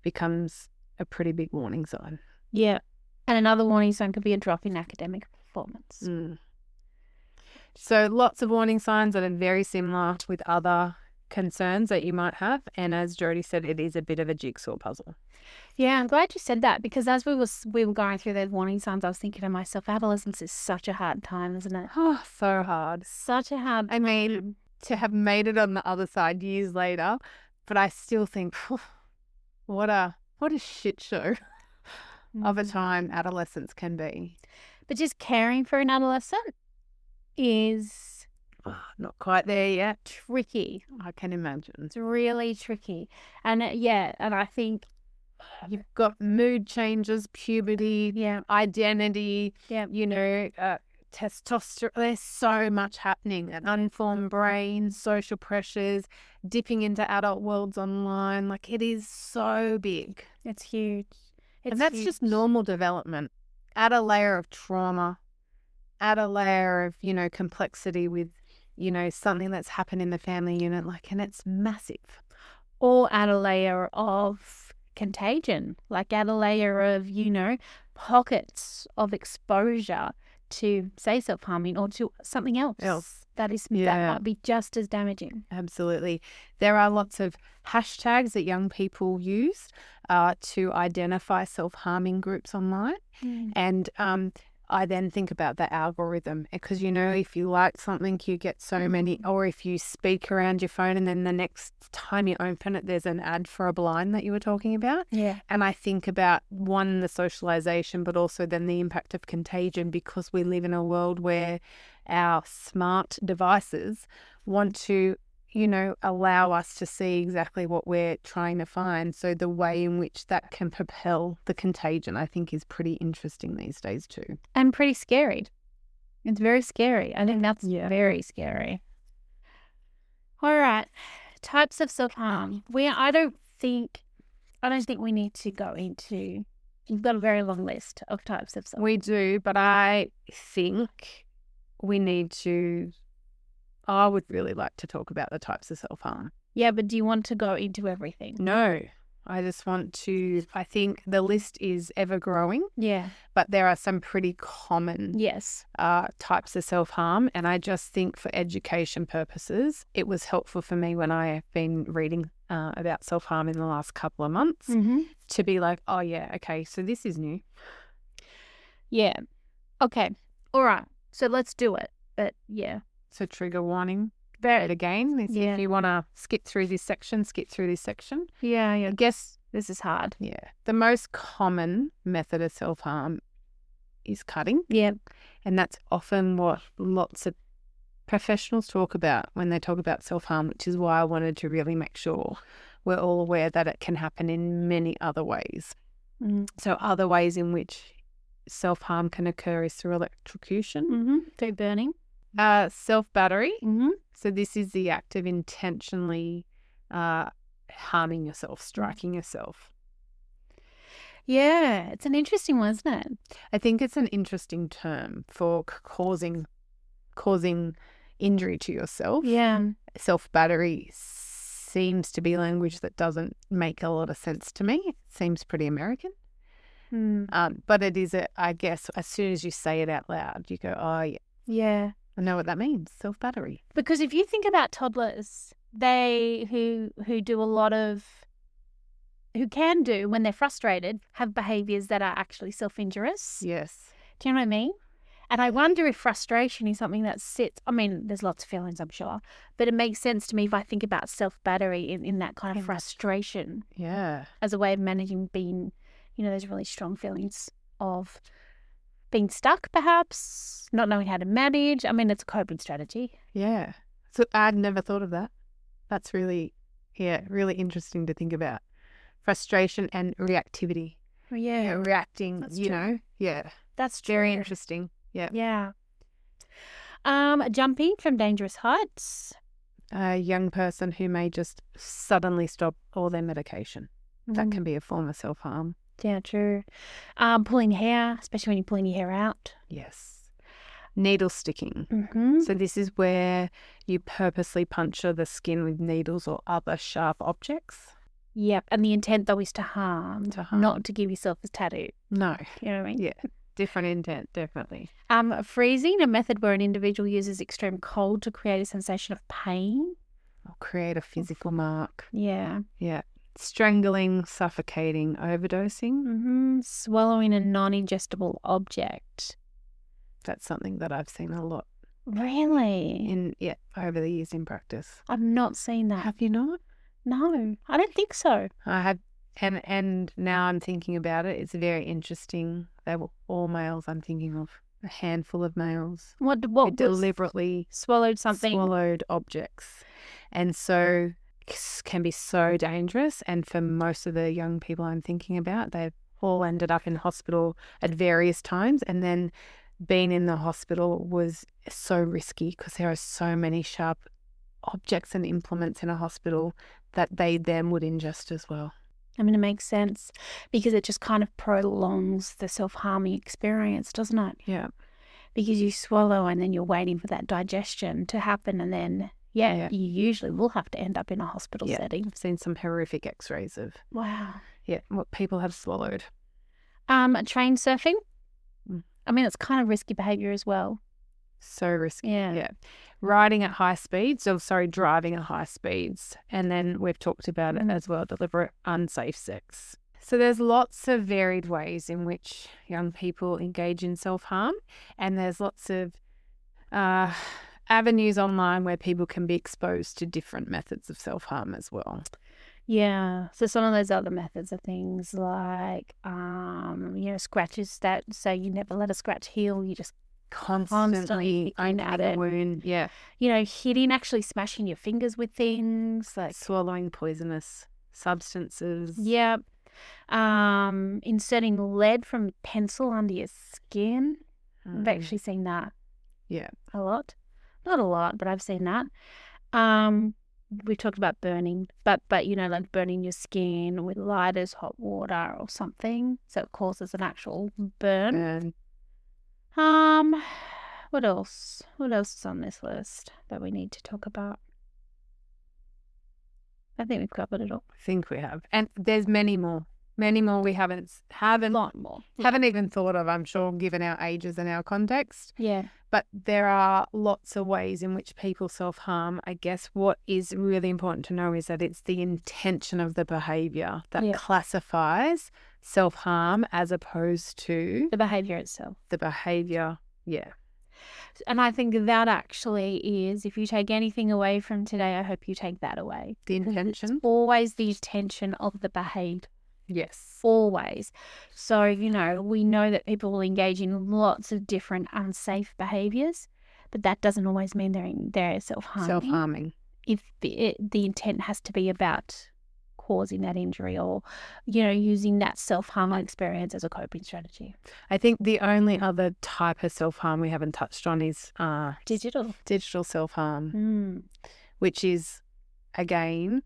becomes a pretty big warning sign. Yeah. And another warning sign could be a drop in academic performance. So lots of warning signs that are very similar with other concerns that you might have. And as Jodie said, it is a bit of a jigsaw puzzle. Yeah, I'm glad you said that, because as we were going through those warning signs, I was thinking to myself, adolescence is such a hard time, isn't it? Oh, so hard. Such a hard time. I mean, to have made it on the other side years later, but I still think, what a shit show of a time adolescence can be. But just caring for an adolescent is not quite there yet. Tricky. I can imagine. It's really tricky. And and I think you've got mood changes, puberty, identity, testosterone. There's so much happening. An unformed brain, social pressures, dipping into adult worlds online. It is so big. It's huge. And that's just normal development. Add a layer of trauma, add a layer of, complexity with, something that's happened in the family unit, and it's massive. Or add a layer of contagion, add a layer of, pockets of exposure to, say, self-harming or to something else. That might be just as damaging. Absolutely. There are lots of hashtags that young people use to identify self-harming groups online. And I then think about the algorithm, because, if you like something, you get so many, or if you speak around your phone and then the next time you open it, there's an ad for a blind that you were talking about. Yeah. And I think about, one, the socialization, but also then the impact of contagion, because we live in a world where our smart devices want to, allow us to see exactly what we're trying to find. So the way in which that can propel the contagion, I think, is pretty interesting these days too. And pretty scary. It's very scary. I think that's very scary. All right. Types of self-harm. I don't think we need to go into, you've got a very long list of types of self-harm. We do, but I think we need to, I would really like to talk about the types of self-harm. Yeah, but do you want to go into everything? No, I just want to, I think the list is ever growing. Yeah. But there are some pretty common types of self-harm. And I just think for education purposes, it was helpful for me when I have been reading about self-harm in the last couple of months to be like, oh yeah, okay, so this is new. Yeah. Okay. All right. So let's do it. But yeah. So trigger warning. Very. Again, Yeah. if you want to skip through this section, skip through this section. Yeah. I guess, This is hard. yeah, the most common method of self-harm is cutting. Yeah. And that's often what lots of professionals talk about when they talk about self-harm, which is why I wanted to really make sure we're all aware that it can happen in many other ways. So other ways in which self-harm can occur is through electrocution. Through burning. Self-battery. So this is the act of intentionally harming yourself, striking yourself. Yeah, it's an interesting one, isn't it? I think it's an interesting term for causing injury to yourself. Yeah. Self-battery seems to be language that doesn't make a lot of sense to me. It seems pretty American. But it is, I guess, as soon as you say it out loud, you go, oh, yeah. Yeah. I know what that means, self-battery. Because if you think about toddlers, they who do a lot of, who can do when they're frustrated, have behaviours that are actually self-injurious. Yes. Do you know what I mean? And I wonder if frustration is something that sits, I mean, there's lots of feelings, I'm sure, but it makes sense to me if I think about self-battery in that kind of frustration. Yeah. As a way of managing being, those really strong feelings of being stuck, perhaps, not knowing how to manage. I mean, it's a coping strategy. Yeah. So I'd never thought of that. That's really interesting to think about. Frustration and reactivity. Yeah. Reacting, That's true. Yeah. That's true. Very interesting. Yeah. Yeah. Jumping from dangerous heights. A young person who may just suddenly stop all their medication. That can be a form of self-harm. Yeah, true. Pulling hair, especially when you're pulling your hair out. Yes. Needle sticking. So this is where you purposely puncture the skin with needles or other sharp objects. Yep. And the intent, though, is to harm. Not to give yourself a tattoo. No. You know what I mean? Yeah. Different intent, definitely. Freezing, a method where an individual uses extreme cold to create a sensation of pain. Or create a physical mark. Yeah. Yeah. Strangling, suffocating, overdosing. Swallowing a non-ingestible object. That's something that I've seen a lot. Really? Over the years in practice. I've not seen that. Have you not? No, I don't think so. I have, and now I'm thinking about it. It's very interesting. They were all males. I'm thinking of a handful of males. What who deliberately swallowed objects, and so can be so dangerous. And for most of the young people I'm thinking about, they've all ended up in hospital at various times, and then being in the hospital was so risky because there are so many sharp objects and implements in a hospital that they then would ingest as well. I mean, it makes sense because it just kind of prolongs the self-harming experience, doesn't it? Yeah. Because you swallow and then you're waiting for that digestion to happen, and then you usually will have to end up in a hospital setting. I've seen some horrific x-rays of what people have swallowed. Train surfing. I mean, it's kind of risky behaviour as well. So risky. Yeah. Driving at high speeds. And then we've talked about it as well, deliberate unsafe sex. So there's lots of varied ways in which young people engage in self-harm, and there's lots of avenues online where people can be exposed to different methods of self-harm as well. Yeah. So some of those other methods are things like, scratches that say you never let a scratch heal. You just constantly at it. Wound. Yeah. Hitting, actually smashing your fingers with things, like swallowing poisonous substances. Yeah. Inserting lead from pencil under your skin. I've actually seen that. Yeah. A lot. Not a lot, but I've seen that. We talked about burning, but like burning your skin with lighters, hot water or something, so it causes an actual burn. What else? What else is on this list that we need to talk about? I think we've covered it all. I think we have, and there's many more we haven't a lot more. Haven't even thought of, I'm sure, given our ages and our context. Yeah. But there are lots of ways in which people self-harm. I guess what is really important to know is that it's the intention of the behaviour that classifies self-harm as opposed to the behaviour itself. The behaviour, And I think that actually is, if you take anything away from today, I hope you take that away. The intention. Always the intention of the behavior. Yes. Always. So, we know that people will engage in lots of different unsafe behaviors, but that doesn't always mean they're self-harming. Self-harming. If the intent has to be about causing that injury or, using that self-harm experience as a coping strategy. I think the only other type of self-harm we haven't touched on is digital self-harm, which is, again,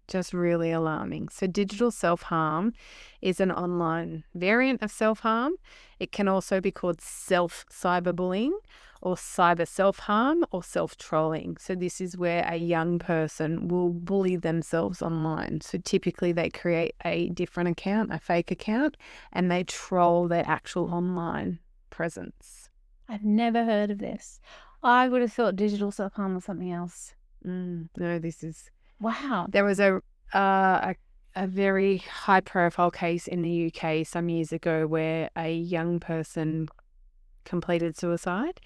just really alarming. So digital self-harm is an online variant of self-harm. It can also be called self-cyberbullying or cyber self-harm or self-trolling. So this is where a young person will bully themselves online. So typically they create a different account, a fake account, and they troll their actual online presence. I've never heard of this. I would have thought digital self-harm was something else. No, this is... Wow. There was a very high-profile case in the UK some years ago where a young person completed suicide,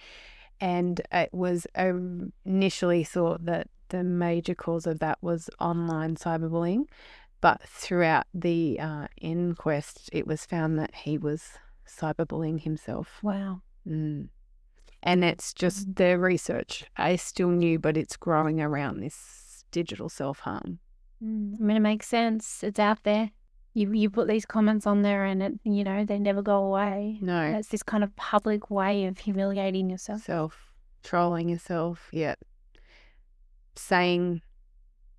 and it was initially thought that the major cause of that was online cyberbullying, but throughout the inquest, it was found that he was cyberbullying himself. Wow. And it's just the research is still new, but it's growing around this digital self-harm. I mean, it makes sense. It's out there. You put these comments on there and they never go away. No. And it's this kind of public way of humiliating yourself. Trolling yourself, yeah. Saying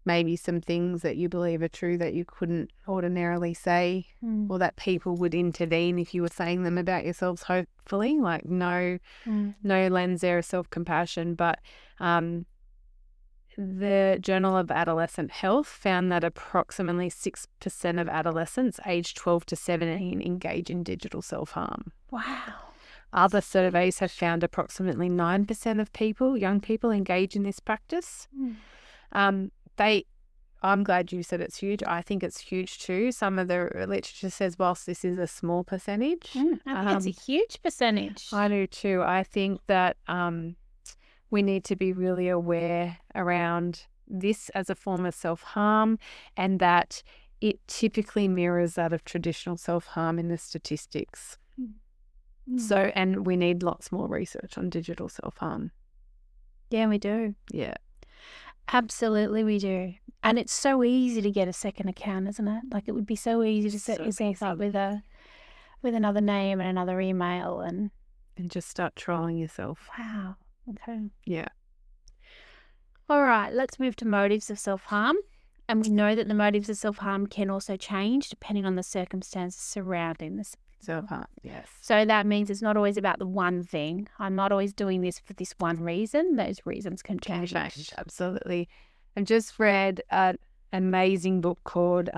maybe some things that you believe are true that you couldn't ordinarily say, or that people would intervene if you were saying them about yourselves, hopefully. Like no lens there of self-compassion. But the Journal of Adolescent Health found that approximately 6% of adolescents aged 12 to 17 engage in digital self-harm. Wow. Other surveys have found approximately 9% of young people engage in this practice. I'm glad you said it's huge. I think it's huge too. Some of the literature says whilst this is a small percentage. I think it's a huge percentage. I do too. I think that we need to be really aware around this as a form of self-harm, and that it typically mirrors that of traditional self-harm in the statistics. So, and we need lots more research on digital self-harm. Yeah, we do. Yeah. Absolutely we do. And it's so easy to get a second account, isn't it? Like, it would be so easy to set yourself up with another name and another email and just start trolling yourself. Wow. Okay. Yeah. All right, let's move to motives of self-harm. And we know that the motives of self-harm can also change depending on the circumstances surrounding this self-harm. Yes. So that means it's not always about the one thing. I'm not always doing this for this one reason. Those reasons can change. Absolutely. I've just read an amazing book called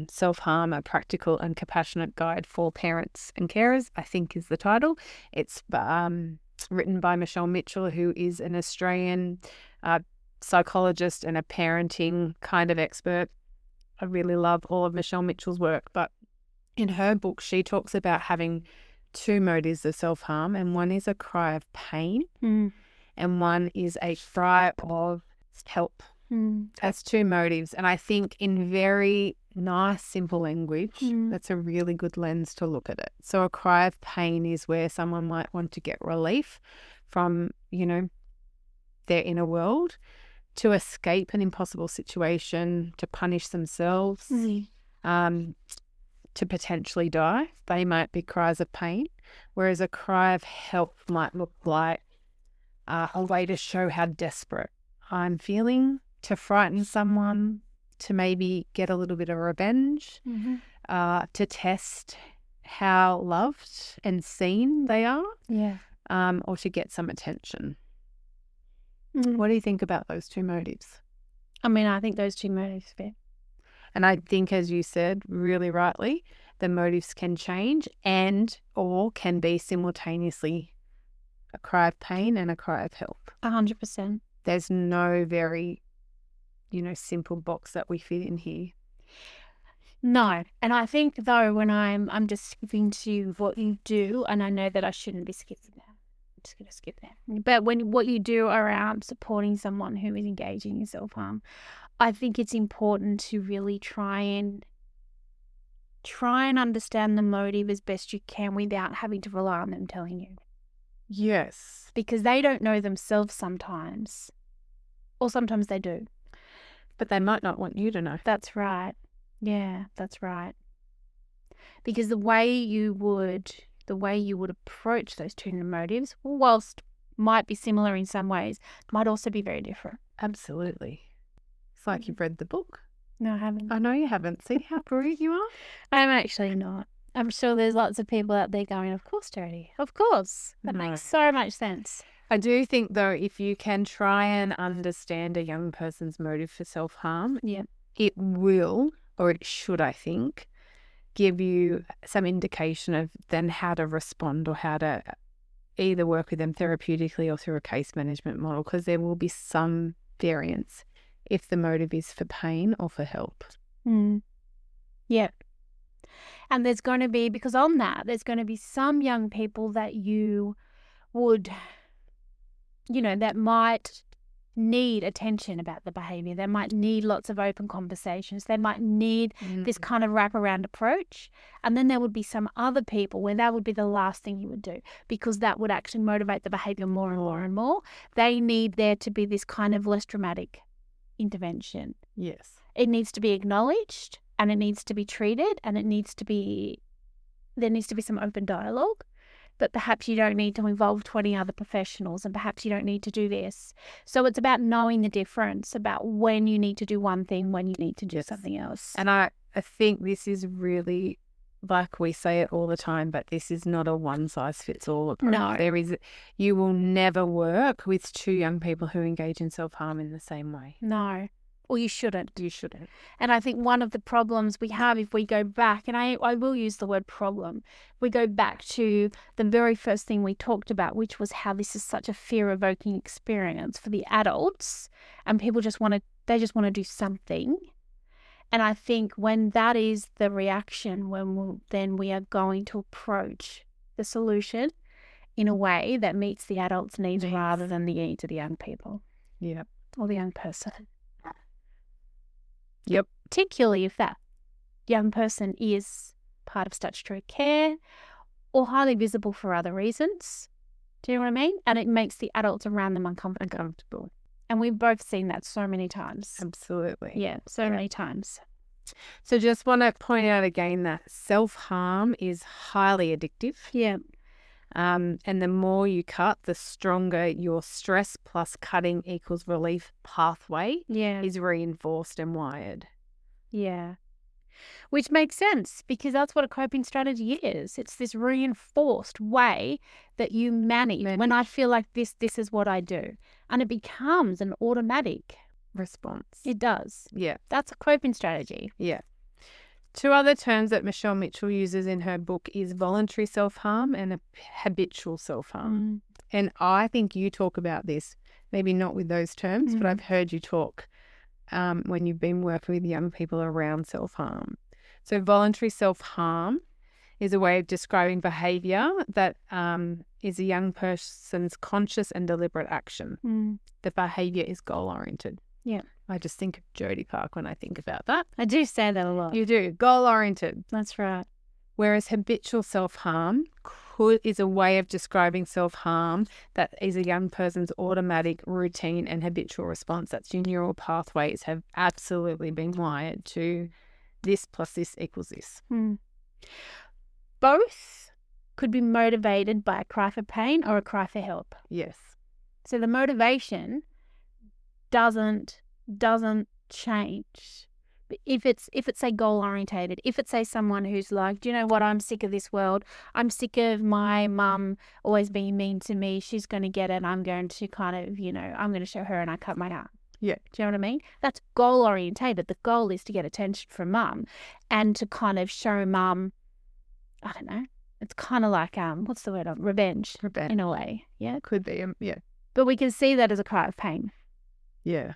Self-Harm, A Practical and Compassionate Guide for Parents and Carers, I think is the title. It's written by Michelle Mitchell, who is an Australian psychologist and a parenting kind of expert. I really love all of Michelle Mitchell's work, but in her book, she talks about having two motives of self-harm, and one is a cry of pain and one is a cry of help. That's two motives. And I think in very nice, simple language, that's a really good lens to look at it. So a cry of pain is where someone might want to get relief from, their inner world, to escape an impossible situation, to punish themselves, to potentially die. They might be cries of pain, whereas a cry of help might look like a way to show how desperate I'm feeling, to frighten someone, to maybe get a little bit of revenge, to test how loved and seen they are, or to get some attention. What do you think about those two motives? I mean, I think those two motives fit. And I think, as you said, really rightly, the motives can change or can be simultaneously a cry of pain and a cry of help. 100%. There's no very, simple box that we fit in here. No. And I think, though, when I'm just skipping to what you do, and I know that I shouldn't be skipping that. just going to skip there. But what you do around supporting someone who is engaging in self-harm, I think it's important to really try and understand the motive as best you can without having to rely on them telling you. Yes. Because they don't know themselves sometimes. Or sometimes they do. But they might not want you to know. That's right. Yeah, that's right. Because the way you would approach those two motives, whilst might be similar in some ways, might also be very different. Absolutely. It's like you've read the book. No, I haven't. I know you haven't. See how brilliant you are? I'm actually not. I'm sure there's lots of people out there going, of course, Jodie. Of course. That makes so much sense. I do think, though, if you can try and understand a young person's motive for self-harm, it will, or it should, I think, give you some indication of then how to respond or how to either work with them therapeutically or through a case management model, because there will be some variance if the motive is for pain or for help. Yeah. And there's going to be, because on that, there's going to be some young people that you would, that might need attention about the behaviour. They might need lots of open conversations. They might need this kind of wraparound approach. And then there would be some other people where that would be the last thing you would do, because that would actually motivate the behaviour more and more and more. They need there to be this kind of less dramatic intervention. Yes. It needs to be acknowledged and it needs to be treated and there needs to be some open dialogue. But perhaps you don't need to involve 20 other professionals and perhaps you don't need to do this. So it's about knowing the difference about when you need to do one thing, when you need to do something else. And I think this is really, like we say it all the time, but this is not a one-size-fits-all approach. No. You will never work with two young people who engage in self-harm in the same way. No. Or you shouldn't. You shouldn't. And I think one of the problems we have, if we go back, and I will use the word problem, we go back to the very first thing we talked about, which was how this is such a fear-evoking experience for the adults, and people just want to do something. And I think when that is the reaction, then we are going to approach the solution in a way that meets the adults' needs rather than the needs of the young people. Yeah. Or the young person. Yep. Particularly if that young person is part of statutory care or highly visible for other reasons. Do you know what I mean? And it makes the adults around them uncomfortable. And we've both seen that so many times. Absolutely. Yeah, so many times. So just want to point out again that self-harm is highly addictive. Yeah. And the more you cut, the stronger your stress plus cutting equals relief pathway is reinforced and wired. Yeah. Which makes sense because that's what a coping strategy is. It's this reinforced way that you manage. When I feel like this is what I do. And it becomes an automatic response. It does. Yeah. That's a coping strategy. Yeah. Two other terms that Michelle Mitchell uses in her book is voluntary self-harm and habitual self-harm. And I think you talk about this, maybe not with those terms, but I've heard you talk when you've been working with young people around self-harm. So voluntary self-harm is a way of describing behaviour that is a young person's conscious and deliberate action. The behaviour is goal-oriented. Yeah. I just think of Jodie Park when I think about that. I do say that a lot. You do. Goal-oriented. That's right. Whereas habitual self-harm is a way of describing self-harm that is a young person's automatic, routine and habitual response. That's your neural pathways have absolutely been wired to this plus this equals this. Both could be motivated by a cry for pain or a cry for help. Yes. So the motivation doesn't change. But if it's say goal orientated, if it's say someone who's like, do you know what, I'm sick of this world. I'm sick of my mum always being mean to me. She's going to get it. I'm going to kind of, I'm going to show her and I cut my arm. Yeah. Do you know what I mean? That's goal orientated. The goal is to get attention from mum and to kind of show mum, I don't know. It's kind of like, what's the word? Revenge. In a way. Yeah. Could be. Yeah. But we can see that as a cry of pain. Yeah.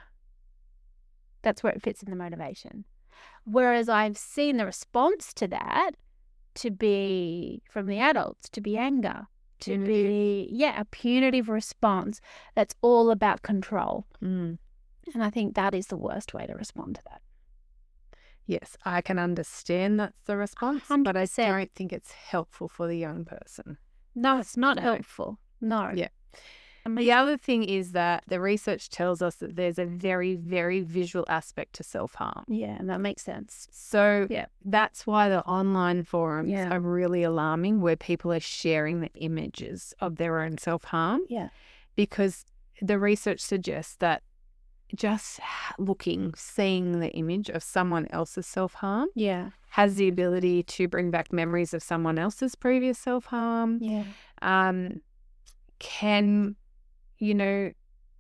That's where it fits in the motivation. Whereas I've seen the response to that to be, from the adults, to be anger to be, a punitive response that's all about control. Mm. And I think that is the worst way to respond to that. Yes, I can understand that's the response, but I 100%. don't think it's helpful for the young person. No, it's not No. helpful. No. Yeah. I mean, The other thing is that the research tells us that there's a very, very visual aspect to self-harm. yeah, that makes sense. So Yeah. that's why the online forums Yeah. are really alarming, where people are sharing the images of their own self-harm, Yeah. because the research suggests that just seeing the image of someone else's self-harm Yeah. has the ability to bring back memories of someone else's previous self-harm, Yeah. can,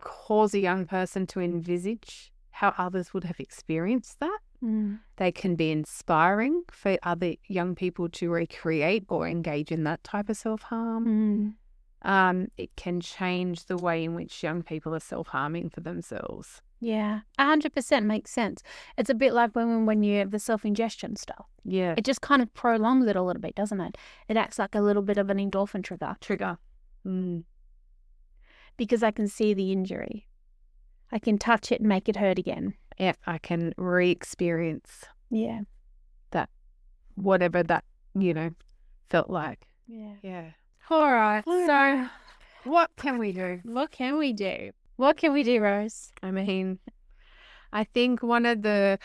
cause a young person to envisage how others would have experienced that. Mm. They can be inspiring for other young people to recreate or engage in that type of self-harm. Mm. It can change the way in which young people are self-harming for themselves. Yeah. 100% makes sense. It's a bit like when you have the self-ingestion stuff. Yeah. It just kind of prolongs it a little bit, doesn't it? It acts like a little bit of an endorphin trigger. Mm. Because I can see the injury. I can touch it and make it hurt again. Yeah, I can re-experience Yeah. that, whatever that, felt like. Yeah. Yeah. All right. So What can we do? what can we do? What can we do, Rose? I mean, I think what I'm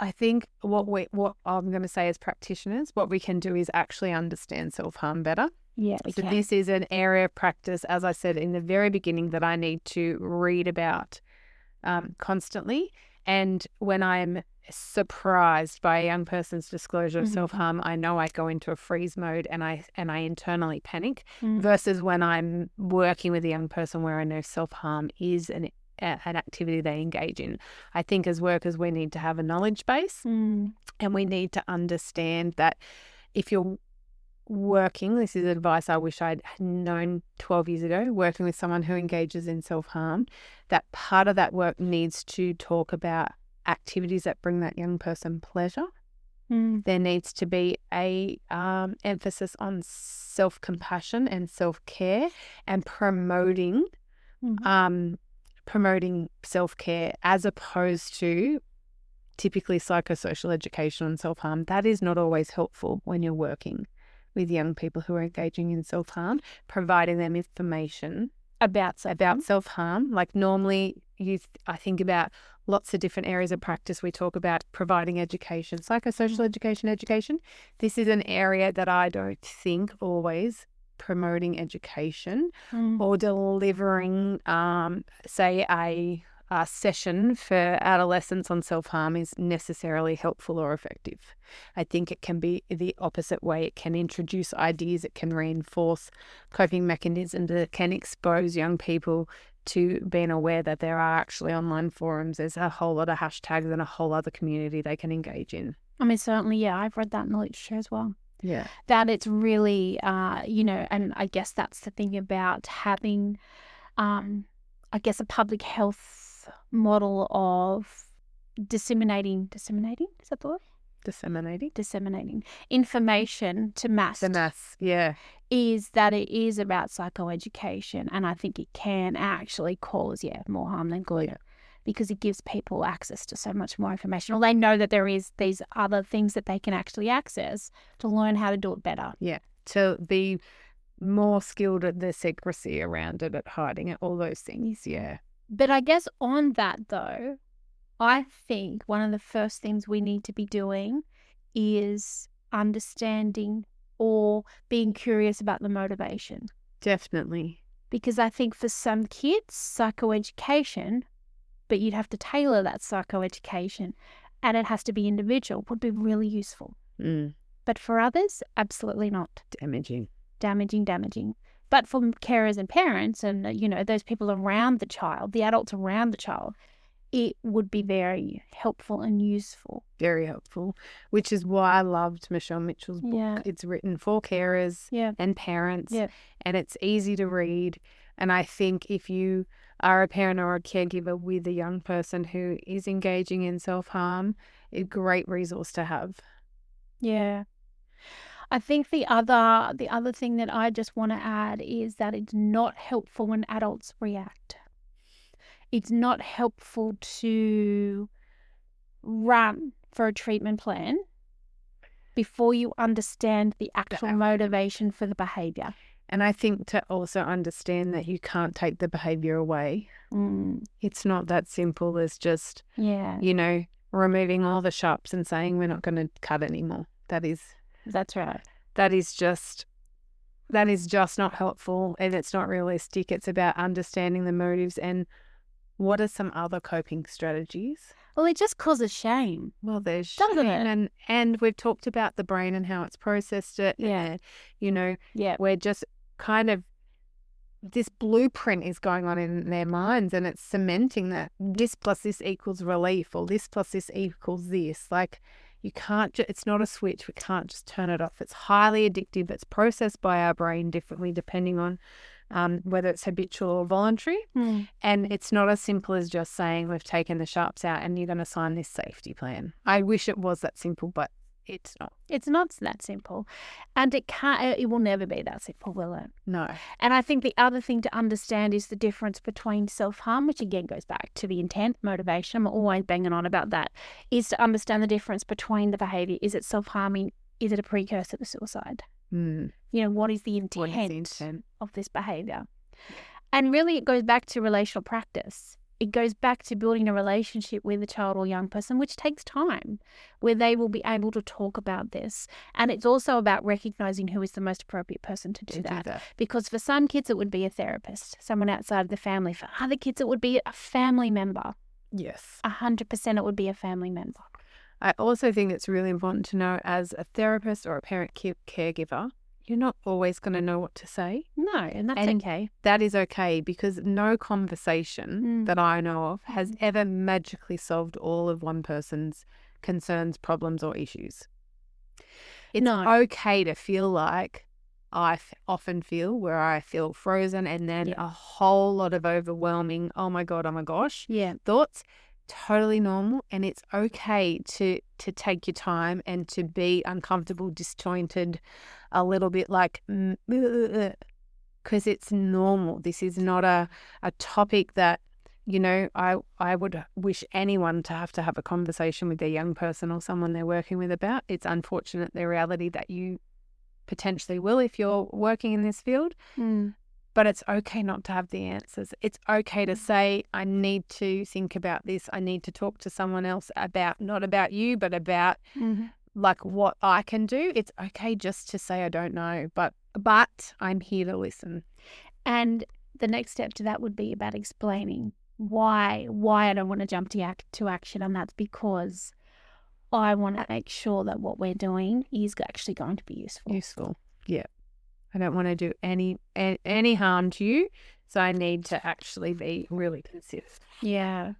going to say as practitioners, what we can do is actually understand self-harm better. Yeah. So this is an area of practice, as I said in the very beginning, that I need to read about constantly. And when I'm surprised by a young person's disclosure of self-harm, I know I go into a freeze mode and I internally panic, versus when I'm working with a young person where I know self-harm is an activity they engage in. I think as workers we need to have a knowledge base, and we need to understand that if you're working, this is advice I wish I'd known 12 years ago, working with someone who engages in self-harm, that part of that work needs to talk about activities that bring that young person pleasure. There needs to be a emphasis on self-compassion and self-care, and promoting self-care, as opposed to typically psychosocial education on self-harm. That is not always helpful when you're working with young people who are engaging in self-harm, providing them information about self-harm. Like normally I think about lots of different areas of practice. We talk about providing education, psychosocial education. This is an area that I don't think always promoting education or delivering, say, a session for adolescents on self-harm is necessarily helpful or effective. I think it can be the opposite way. It can introduce ideas, it can reinforce coping mechanisms, it can expose young people to being aware that there are actually online forums. There's a whole lot of hashtags and a whole other community they can engage in. I mean, certainly, yeah, I've read that in the literature as well. Yeah. That it's really, and I guess that's the thing about having, I guess, a public health model of disseminating, is that the word? Disseminating information to mass. Yeah. Is that it is about psychoeducation, and I think it can actually cause, more harm than good. Yeah. Because it gives people access to so much more information, or they know that there is these other things that they can actually access to learn how to do it better. Yeah, to be more skilled at the secrecy around it, at hiding it, all those things, yeah. But I guess on that though, I think one of the first things we need to be doing is understanding or being curious about the motivation. Definitely. Because I think for some kids, psychoeducation, but you'd have to tailor that psychoeducation and it has to be individual, would be really useful. But for others, absolutely not. Damaging. But for carers and parents and, those people around the child, the adults around the child, it would be very helpful and useful. Very helpful, which is why I loved Michelle Mitchell's book. Yeah. It's written for carers and parents, and it's easy to read. And I think if you are a parent or a caregiver with a young person who is engaging in self-harm, a great resource to have. Yeah. I think the other thing that I just want to add is that it's not helpful when adults react. It's not helpful to run for a treatment plan before you understand the actual motivation for the behaviour. And I think to also understand that you can't take the behaviour away. It's not that simple as just, removing all the sharps and saying we're not going to cut anymore. That's right. That is just not helpful, and it's not realistic. It's about understanding the motives and what are some other coping strategies. Well, it just causes shame. Well, there's shame, and we've talked about the brain and how it's processed it. Yeah. And, we're just kind of, this blueprint is going on in their minds, and it's cementing that this plus this equals relief, or this plus this equals this. Like, you can't, it's not a switch. We can't just turn it off. It's highly addictive. It's processed by our brain differently depending on whether it's habitual or voluntary. And it's not as simple as just saying we've taken the sharps out and you're going to sign this safety plan. I wish it was that simple, but it's not. It's not that simple. And it will never be that simple, will it? No. And I think the other thing to understand is the difference between self-harm, which again goes back to the intent, motivation. I'm always banging on about that, is to understand the difference between the behaviour. Is it self-harming? Is it a precursor to suicide? What is the intent of this behaviour? And really it goes back to relational practice. It goes back to building a relationship with a child or young person, which takes time, where they will be able to talk about this. And it's also about recognising who is the most appropriate person to do that. Because for some kids, it would be a therapist, someone outside of the family. For other kids, it would be a family member. Yes. 100% it would be a family member. I also think it's really important to know, as a therapist or a parent caregiver, you're not always going to know what to say. No, and that's okay. That is okay, because no conversation that I know of has ever magically solved all of one person's concerns, problems, or issues. It's okay to feel like I often feel, where I feel frozen and then a whole lot of overwhelming, oh my God, oh my gosh, thoughts. Totally normal, and it's okay to take your time and to be uncomfortable, disjointed, a little bit like, because it's normal. This is not a topic that, I would wish anyone to have a conversation with their young person or someone they're working with about. It's unfortunate, the reality that you potentially will if you're working in this field. But it's okay not to have the answers. It's okay to say, I need to think about this. I need to talk to someone else about, not about you, but about like what I can do. It's okay just to say, I don't know, but I'm here to listen. And the next step to that would be about explaining why I don't want to jump to action. And that's because I want to make sure that what we're doing is actually going to be useful. Yeah. I don't want to do any harm to you, so I need to actually be really considerate. Yeah.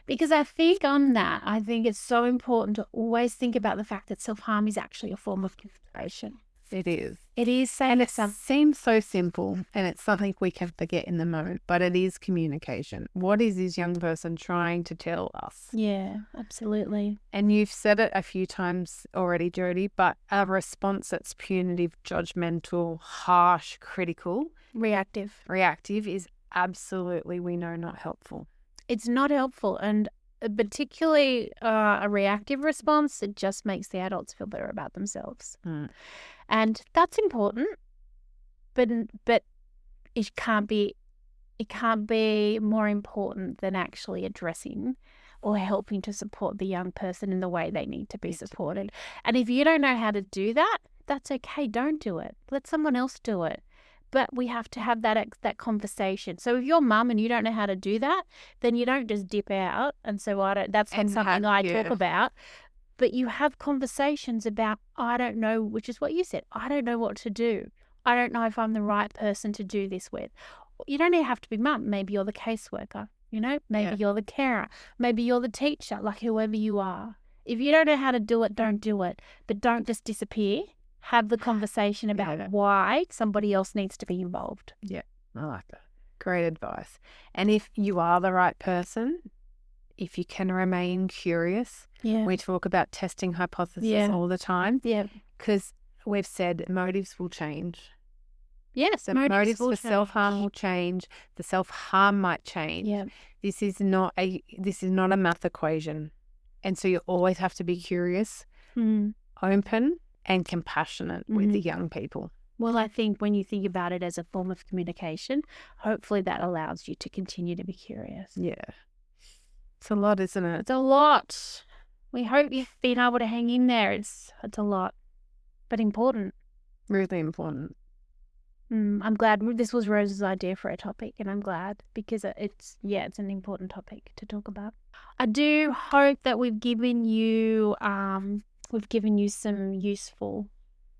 Because I think it's so important to always think about the fact that self-harm is actually a form of communication. It is. It is. And it seems so simple, and it's something we can forget in the moment, but it is communication. What is this young person trying to tell us? Yeah, absolutely. And you've said it a few times already, Jodie, but a response that's punitive, judgmental, harsh, critical, reactive is absolutely, we know, not helpful. It's not helpful, and particularly a reactive response, it just makes the adults feel better about themselves. And that's important, but it can't be more important than actually addressing or helping to support the young person in the way they need to be supported. And if you don't know how to do that, that's okay. Don't do it. Let someone else do it. But we have to have that conversation. So if you're mum and you don't know how to do that, then you don't just dip out and say, well, that's not something I talk about. But you have conversations about, I don't know, which is what you said. I don't know what to do. I don't know if I'm the right person to do this with. You don't even have to be mum. Maybe you're the caseworker, maybe you're the carer. Maybe you're the teacher, like whoever you are. If you don't know how to do it, don't do it. But don't just disappear. Have the conversation about why somebody else needs to be involved. Yeah, I like that. Great advice. And if you are the right person, if you can remain curious, we talk about testing hypothesis all the time. Yeah. Because we've said motives will change. Yes, The motives for self-harm will change. The self-harm might change. Yeah. This is not a math equation. And so you always have to be curious, open and compassionate with the young people. Well, I think when you think about it as a form of communication, hopefully that allows you to continue to be curious. Yeah. It's a lot, isn't it? It's a lot. We hope you've been able to hang in there. It's a lot, but important. Really important. I'm glad this was Rose's idea for a topic, and I'm glad because it's an important topic to talk about. I do hope that we've given you some useful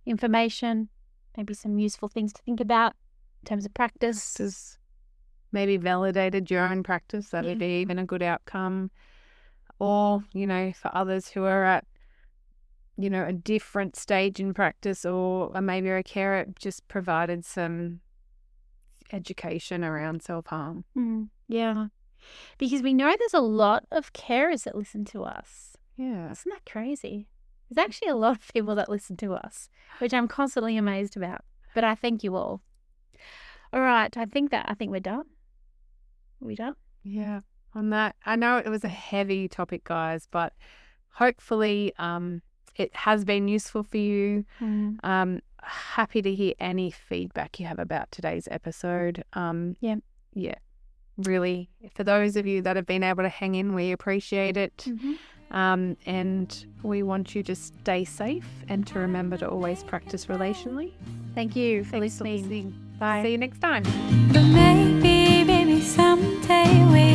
information, maybe some useful things to think about in terms of practice. Just maybe validated your own practice. That would be even a good outcome. Or, for others who are at, a different stage in practice or maybe a carer, just provided some education around self-harm. Yeah. Because we know there's a lot of carers that listen to us. Yeah. Isn't that crazy? There's actually a lot of people that listen to us, which I'm constantly amazed about. But I thank you all. All right. I think we're done. Are we done? Yeah. On that, I know it was a heavy topic, guys, but hopefully it has been useful for you. Happy to hear any feedback you have about today's episode. Yeah. Really, for those of you that have been able to hang in, we appreciate it. And we want you to stay safe and to remember to always practice relationally. Thank you for Thanks listening. for listening. Bye. See you next time. But maybe someday we